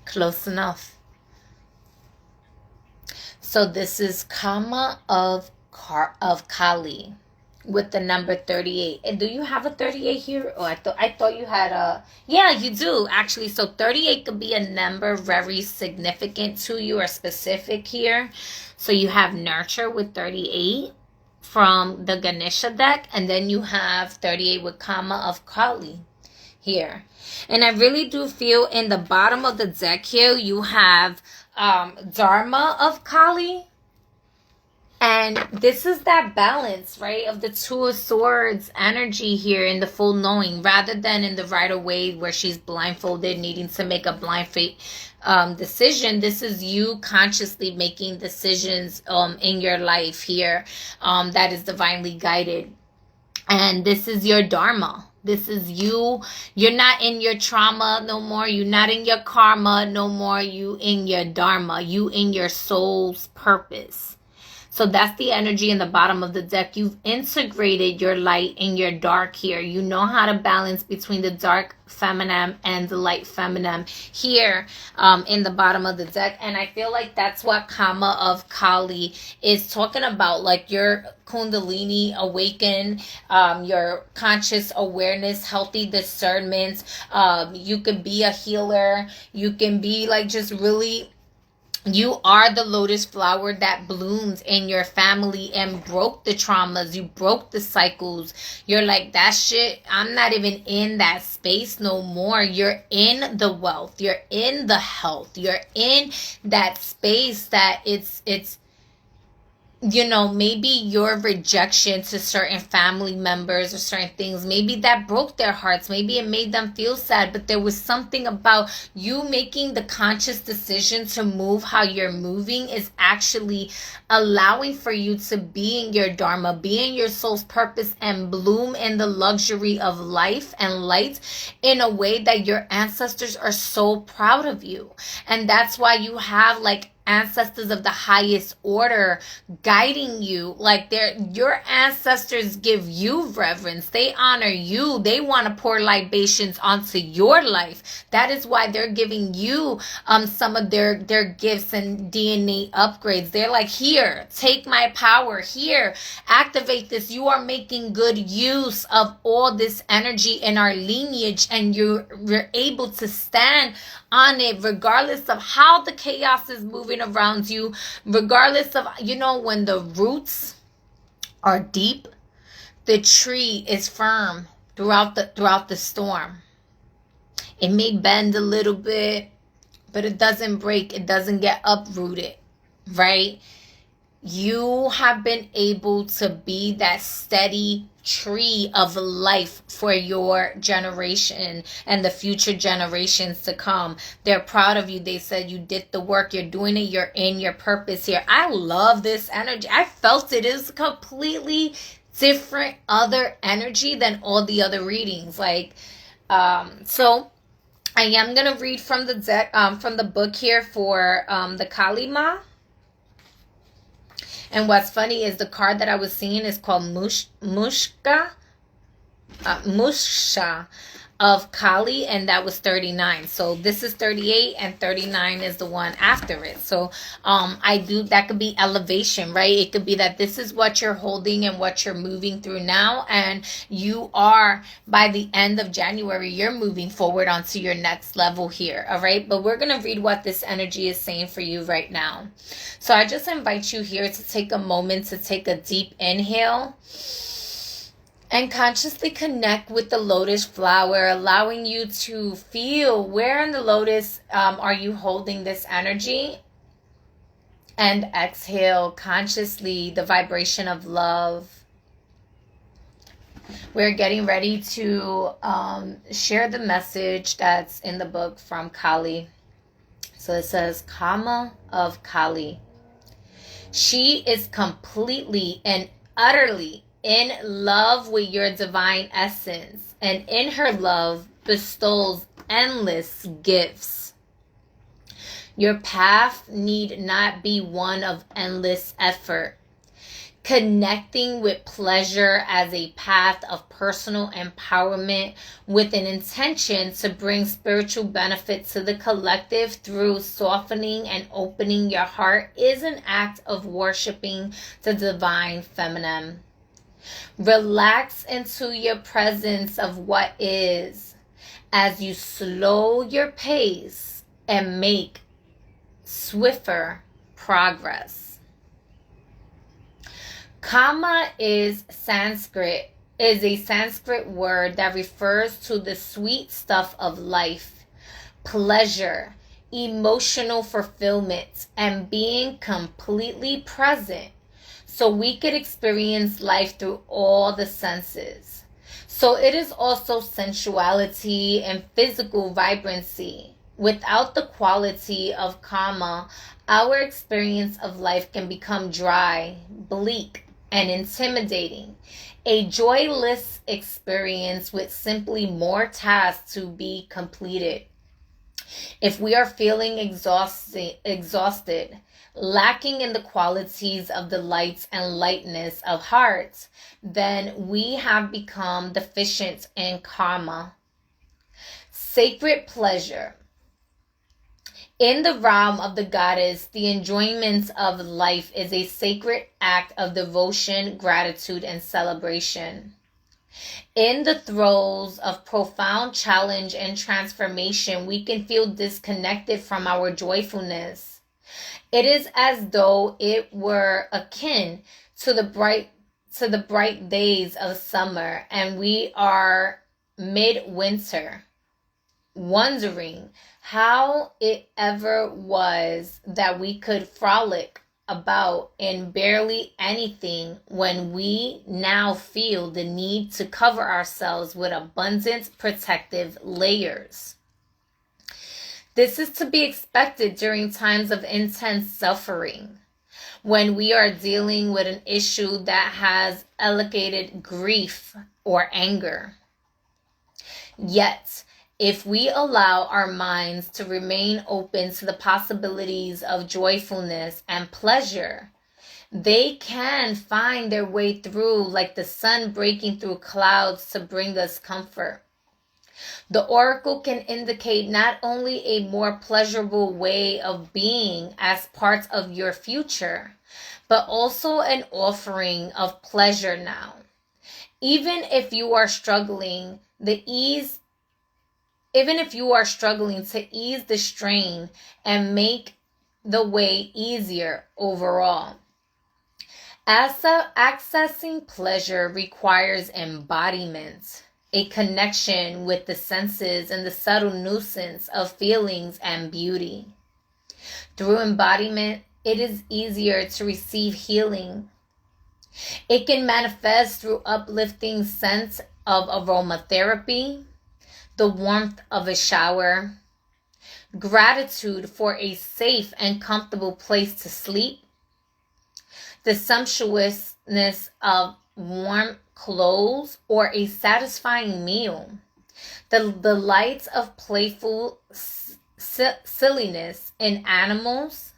Close enough. So this is Karma of Kali with the number 38. And do you have a 38 here? Oh, I thought you had a... Yeah, you do, actually. So 38 could be a number very significant to you or specific here. So you have nurture with 38. From the Ganesha deck, and then you have 38 with Karma of Kali here. And I really do feel in the bottom of the deck here, you have Dharma of Kali. And this is that balance, right, of the Two of Swords energy here in the full knowing, rather than in the Rider-Waite where she's blindfolded, needing to make a blind fate decision. This is you consciously making decisions in your life here that is divinely guided. And this is your Dharma. This is you. You're not in your trauma no more. You're not in your karma no more. You in your Dharma. You in your soul's purpose. So that's the energy in the bottom of the deck. You've integrated your light and your dark here. You know how to balance between the dark feminine and the light feminine here in the bottom of the deck. And I feel like that's what Karma of Kali is talking about. Like your Kundalini awaken, your conscious awareness, healthy discernment. You could be a healer. You can be like just really... You are the lotus flower that bloomed in your family and broke the traumas. You broke the cycles. You're like, that shit, I'm not even in that space no more. You're in the wealth. You're in the health. You're in that space that it's you know, maybe your rejection to certain family members or certain things, maybe that broke their hearts. Maybe it made them feel sad, but there was something about you making the conscious decision to move how you're moving is actually allowing for you to be in your Dharma, be in your soul's purpose, and bloom in the luxury of life and light in a way that your ancestors are so proud of you. And that's why you have like ancestors of the highest order guiding you. Like your ancestors give you reverence. They honor you. They want to pour libations onto your life. That is why they're giving you some of their gifts and DNA upgrades. They're like, here, take my power. Here, activate this. You are making good use of all this energy in our lineage, and you're able to stand on it regardless of how the chaos is moving around you, regardless of, you know, when the roots are deep. The tree is firm throughout the storm. It may bend a little bit, but it doesn't break. It doesn't get uprooted, right? You have been able to be that steady tree of life for your generation and the future generations to come. They're proud of you. They said you did the work. You're doing it. You're in your purpose here. I love this energy. I felt it. It was completely different other energy than all the other readings. So I am going to read from the deck, from the book here for the Kalima. And what's funny is the card that I was seeing is called Musha of Kali, and that was 39. So this is 38 and 39 is the one after it. So that could be elevation, right? It could be that this is what you're holding and what you're moving through now, and you are, by the end of January, you're moving forward onto your next level here. All right, but we're gonna read what this energy is saying for you right now. So I just invite you here to take a moment to take a deep inhale and consciously connect with the lotus flower, allowing you to feel where in the lotus are you holding this energy. And exhale consciously the vibration of love. We're getting ready to share the message that's in the book from Kali. So it says, Kama of Kali. She is completely and utterly in love with your divine essence, and in her love bestows endless gifts. Your path need not be one of endless effort. Connecting with pleasure as a path of personal empowerment with an intention to bring spiritual benefit to the collective through softening and opening your heart is an act of worshiping the divine feminine. Relax into your presence of what is as you slow your pace and make swifter progress. Kama is a Sanskrit word that refers to the sweet stuff of life, pleasure, emotional fulfillment, and being completely present, so we could experience life through all the senses. So it is also sensuality and physical vibrancy. Without the quality of Kama, our experience of life can become dry, bleak, and intimidating. A joyless experience with simply more tasks to be completed. If we are feeling exhausted, lacking in the qualities of the light and lightness of heart, then we have become deficient in Kama. Sacred pleasure. In the realm of the goddess, the enjoyment of life is a sacred act of devotion, gratitude, and celebration. In the throes of profound challenge and transformation, we can feel disconnected from our joyfulness. It is as though it were akin to the bright days of summer, and we are midwinter, wondering how it ever was that we could frolic about in barely anything when we now feel the need to cover ourselves with abundant protective layers. This is to be expected during times of intense suffering, when we are dealing with an issue that has elevated grief or anger. Yet, if we allow our minds to remain open to the possibilities of joyfulness and pleasure, they can find their way through like the sun breaking through clouds to bring us comfort. The oracle can indicate not only a more pleasurable way of being as part of your future, but also an offering of pleasure now. Even if you are struggling to ease the strain and make the way easier overall. Accessing pleasure requires embodiment, a connection with the senses and the subtle nuisance of feelings and beauty. Through embodiment, it is easier to receive healing. It can manifest through uplifting scents of aromatherapy, the warmth of a shower, gratitude for a safe and comfortable place to sleep, the sumptuousness of warm clothes, or a satisfying meal, the delights of playful silliness in animals,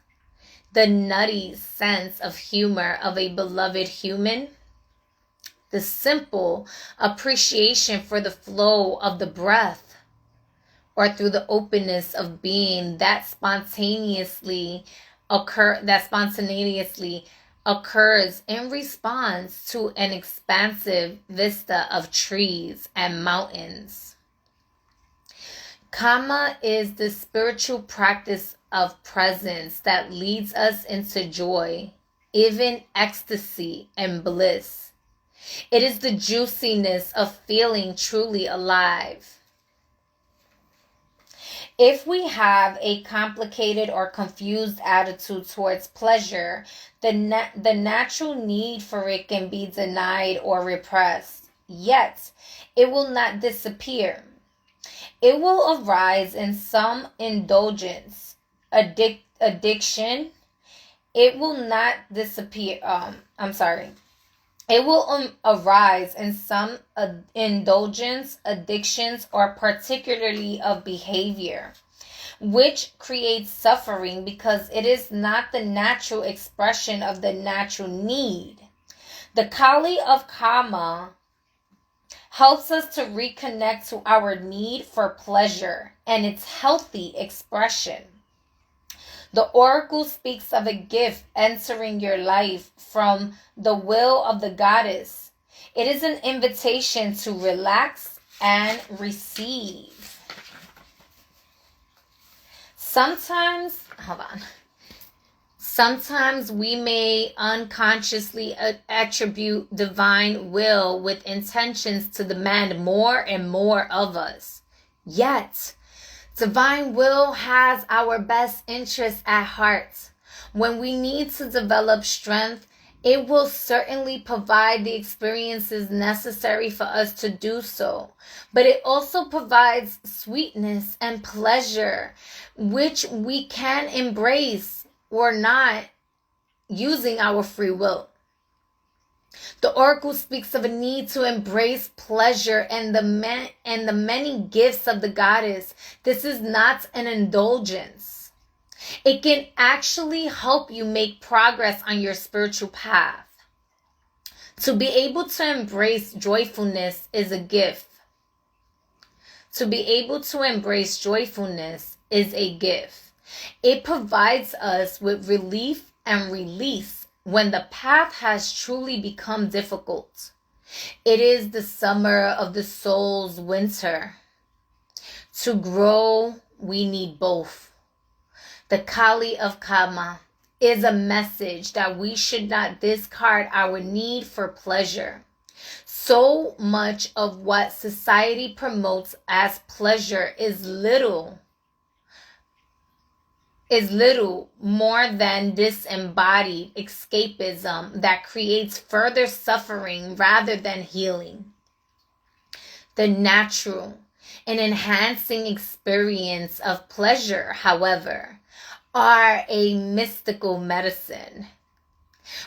the nutty sense of humor of a beloved human, the simple appreciation for the flow of the breath, or through the openness of being that spontaneously occurs in response to an expansive vista of trees and mountains. Karma is the spiritual practice of presence that leads us into joy, even ecstasy and bliss. It is the juiciness of feeling truly alive. If we have a complicated or confused attitude towards pleasure, the natural need for it can be denied or repressed. Yet, it will not disappear. It will arise in some indulgence, addiction. It will not disappear. It will arise in some indulgence, addictions, or particularly of behavior, which creates suffering because it is not the natural expression of the natural need. The Kali of Karma helps us to reconnect to our need for pleasure and its healthy expression. The oracle speaks of a gift entering your life from the will of the goddess. It is an invitation to relax and receive. Sometimes we may unconsciously attribute divine will with intentions to demand more and more of us. Yet, divine will has our best interests at heart. When we need to develop strength, it will certainly provide the experiences necessary for us to do so. But it also provides sweetness and pleasure, which we can embrace or not using our free will. The oracle speaks of a need to embrace pleasure and the many gifts of the goddess. This is not an indulgence. It can actually help you make progress on your spiritual path. To be able to embrace joyfulness is a gift. To be able to embrace joyfulness is a gift. It provides us with relief and release when the path has truly become difficult. It is the summer of the soul's winter. To grow, we need both. The Kali of Karma is a message that we should not discard our need for pleasure. So much of what society promotes as pleasure is little more than disembodied escapism that creates further suffering rather than healing. The natural and enhancing experience of pleasure, however, are a mystical medicine.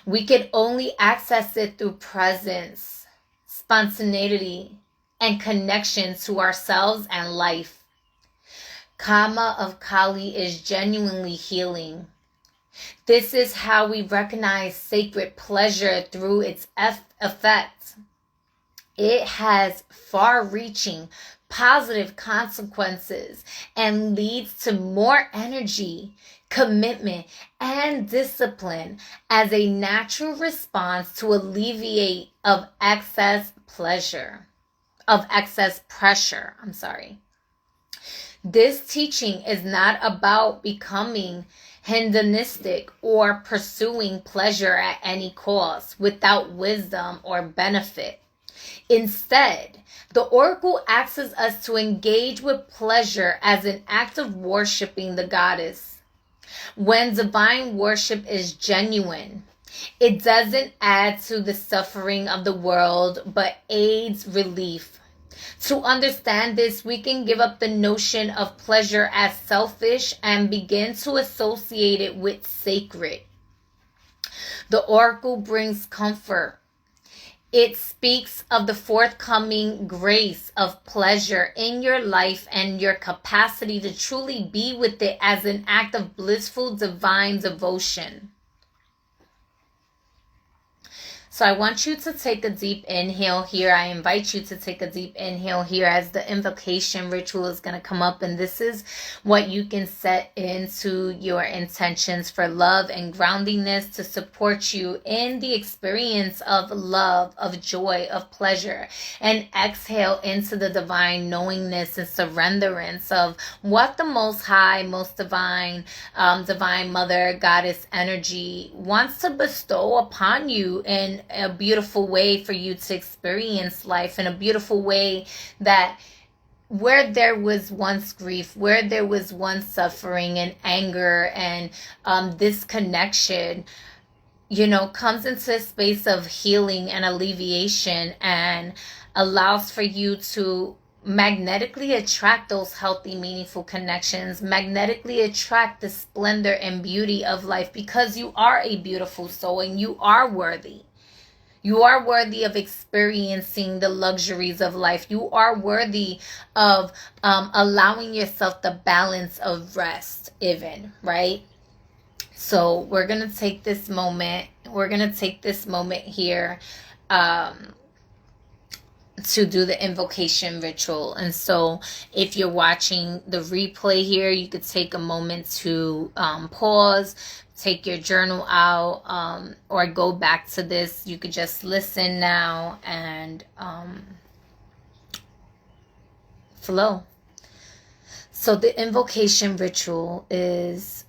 We can only access it through presence, spontaneity, and connection to ourselves and life. Karma of Kali is genuinely healing. This is how we recognize sacred pleasure through its effect. It has far-reaching positive consequences and leads to more energy, commitment, and discipline as a natural response to alleviate of excess pressure. This teaching is not about becoming hedonistic, or pursuing pleasure at any cost without wisdom or benefit. Instead, the oracle asks us to engage with pleasure as an act of worshiping the goddess. When divine worship is genuine, it doesn't add to the suffering of the world, but aids relief. To understand this, we can give up the notion of pleasure as selfish and begin to associate it with sacred. The oracle brings comfort. It speaks of the forthcoming grace of pleasure in your life and your capacity to truly be with it as an act of blissful divine devotion. So I want you to take a deep inhale here. I invite you to take a deep inhale here as the invocation ritual is going to come up. And this is what you can set into your intentions for love and groundingness to support you in the experience of love, of joy, of pleasure. And exhale into the divine knowingness and surrenderance of what the Most High, most divine, divine Mother, Goddess energy wants to bestow upon you in a beautiful way for you to experience life, in a beautiful way that where there was once grief, where there was once suffering and anger and disconnection, comes into a space of healing and alleviation and allows for you to magnetically attract those healthy, meaningful connections, magnetically attract the splendor and beauty of life, because you are a beautiful soul and you are worthy. You are worthy of experiencing the luxuries of life. You are worthy of allowing yourself the balance of rest, even, right? So we're going to take this moment. We're going to take this moment here to do the invocation ritual. And so if you're watching the replay here, you could take a moment to pause, take your journal out, or go back to this. You could just listen now and flow. So the invocation ritual is: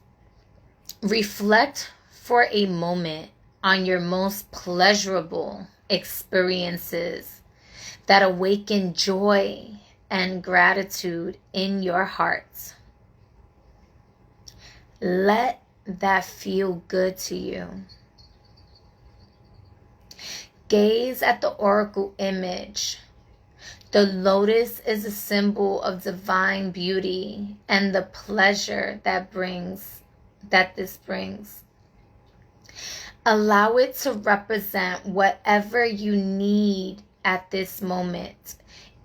reflect for a moment on your most pleasurable experiences that awaken joy and gratitude in your heart. Let that feel good to you. Gaze at the oracle image. The lotus is a symbol of divine beauty and the pleasure that this brings. Allow it to represent whatever you need at this moment,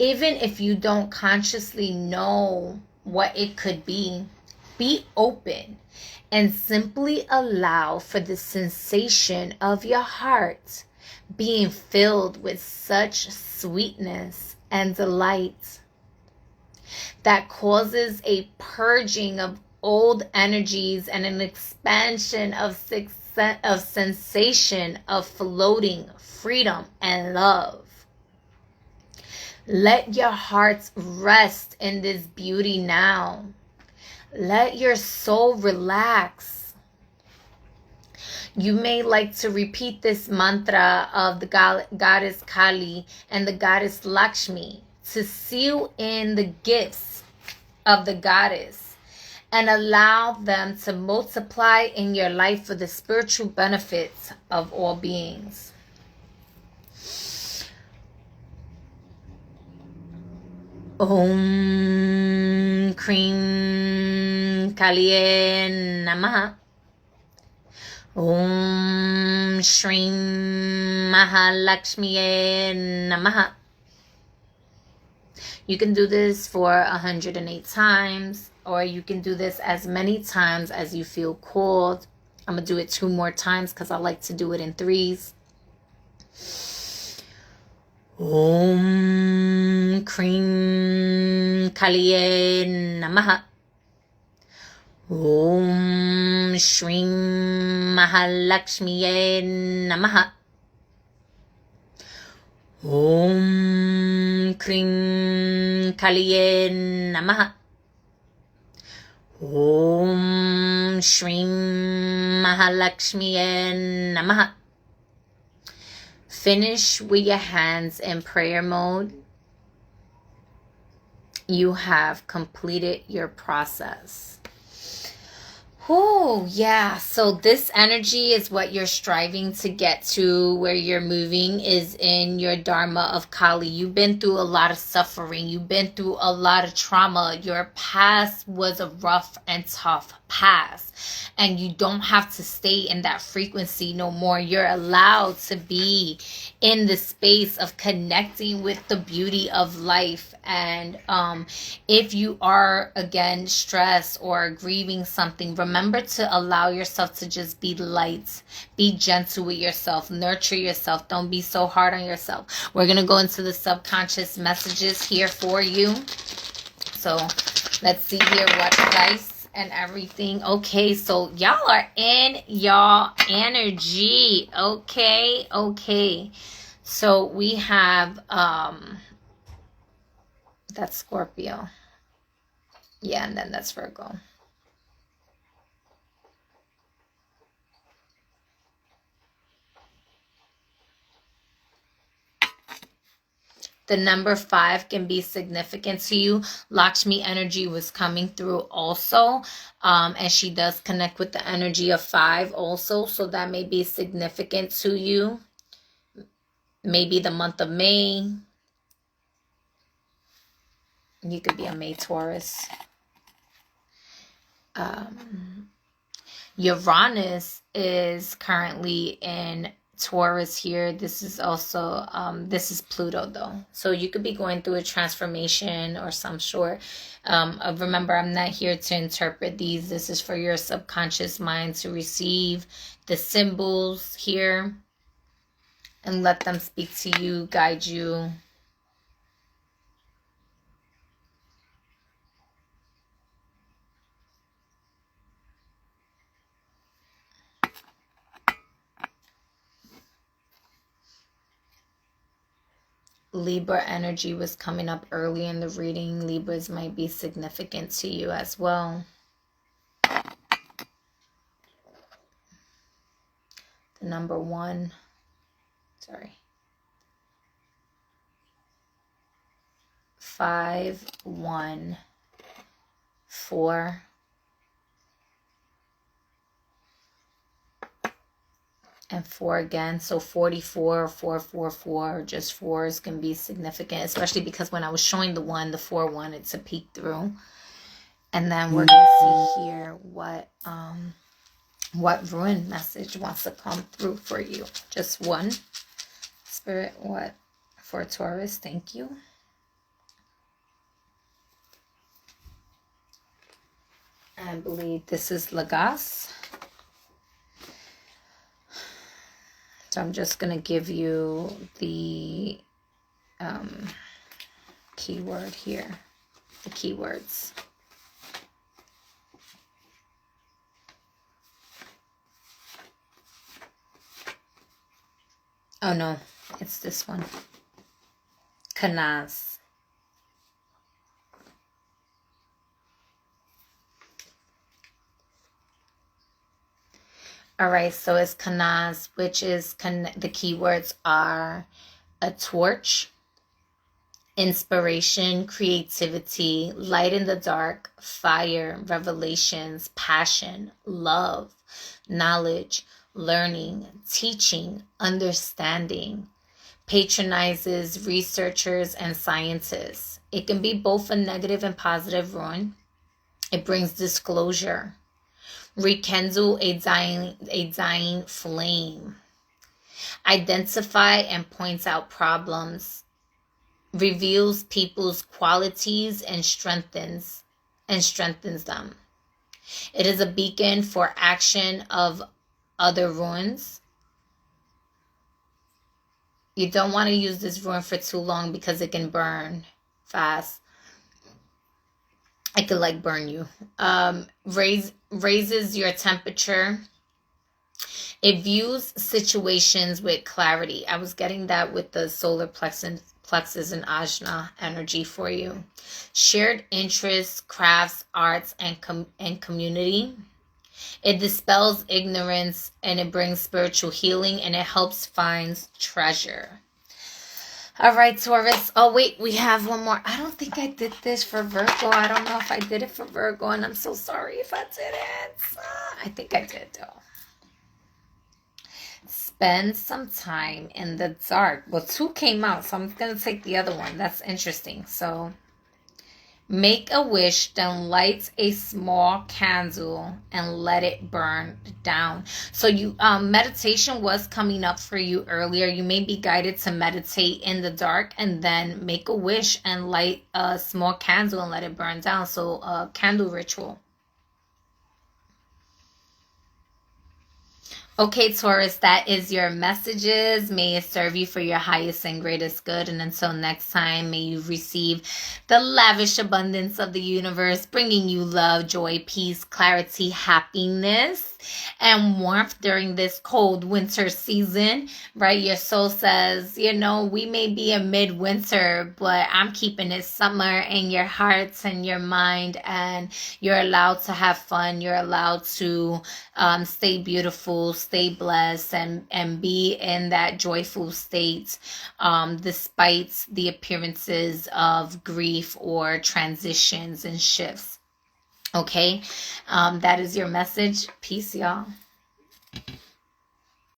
even if you don't consciously know what it could be. Be open and simply allow for the sensation of your heart being filled with such sweetness and delight that causes a purging of old energies and an expansion of sensation of floating freedom and love. Let your hearts rest in this beauty now. Let your soul relax. You may like to repeat this mantra of the goddess Kali and the goddess Lakshmi to seal in the gifts of the goddess and allow them to multiply in your life for the spiritual benefits of all beings. Om Krim Kaliye Namaha. Om Shrim Mahalakshmiye Namaha. You can do this for 108 times, or you can do this as many times as you feel called. I'm going to do it 2 more times because I like to do it in 3s. Om Krim Kaliye Namaha. Om Shrim Mahalakshmiye Namaha. Om Krim Kaliye Namaha. Om Shrim Mahalakshmiye Namaha. Finish with your hands in prayer mode. You have completed your process. Oh, yeah. So this energy is what you're striving to get to, where you're moving is in your Dharma of Kali. You've been through a lot of suffering. You've been through a lot of trauma. Your past was a rough and tough past. And you don't have to stay in that frequency no more. You're allowed to be in the space of connecting with the beauty of life. And if you are, again, stressed or grieving something, remember to allow yourself to just be light. Be gentle with yourself. Nurture yourself. Don't be so hard on yourself. We're going to go into the subconscious messages here for you. So let's see here what dice and everything. Okay, so y'all are in y'all energy. Okay. So we have that's Scorpio. Yeah, and then that's Virgo. The number 5 can be significant to you. Lakshmi energy was coming through also. And she does connect with the energy of 5 also. So that may be significant to you. Maybe the month of May. You could be a May Taurus. Uranus is currently in Taurus here. This is also, this is Pluto though. So you could be going through a transformation or some sort. Remember, I'm not here to interpret these. This is for your subconscious mind to receive the symbols here and let them speak to you, guide you. Libra energy was coming up early in the reading. Libras might be significant to you as well. The number 1. Sorry. 5, 1, 4. And 4 again. So 44, 444, just 4s can be significant, especially because when I was showing the 1, the 4 wanted to peek through. And then we're going to see here what rune message wants to come through for you. Just one. Spirit, what for Taurus? Thank you. I believe this is Lagos. So I'm just going to give you the keyword here, the keywords. Oh no, it's this one. Kanaz. All right, so it's Kanaz, which is, the keywords are a torch, inspiration, creativity, light in the dark, fire, revelations, passion, love, knowledge, learning, teaching, understanding, patronizes researchers and scientists. It can be both a negative and positive rune. It brings disclosure. Rekindle a dying flame. Identify and points out problems. Reveals people's qualities and strengthens them. It is a beacon for action of other runes. You don't want to use this rune for too long because it can burn fast. It could like burn you. Raises your temperature. It views situations with clarity. I was getting that with the solar plexus plexus and ajna energy for you. Shared interests, crafts, arts, and community. It dispels ignorance, and it brings spiritual healing, and it helps find treasure. All right, Taurus. Oh, wait, we have one more. I don't think I did this for Virgo. I don't know if I did it for Virgo, and I'm so sorry if I didn't. I think I did, though. Spend some time in the dark. Well, 2 came out, so I'm going to take the other one. That's interesting. So, make a wish, then light a small candle and let it burn down. So you meditation was coming up for you earlier. You may be guided to meditate in the dark and then make a wish and light a small candle and let it burn down. So a candle ritual. Okay, Taurus, that is your messages. May it serve you for your highest and greatest good. And until next time, may you receive the lavish abundance of the universe, bringing you love, joy, peace, clarity, happiness, and warmth during this cold winter season, right? Your soul says, you know, we may be in midwinter, but I'm keeping it summer in your hearts and your mind, and you're allowed to have fun. You're allowed to stay beautiful, stay blessed, and be in that joyful state despite the appearances of grief or transitions and shifts. Okay, that is your message. Peace, y'all.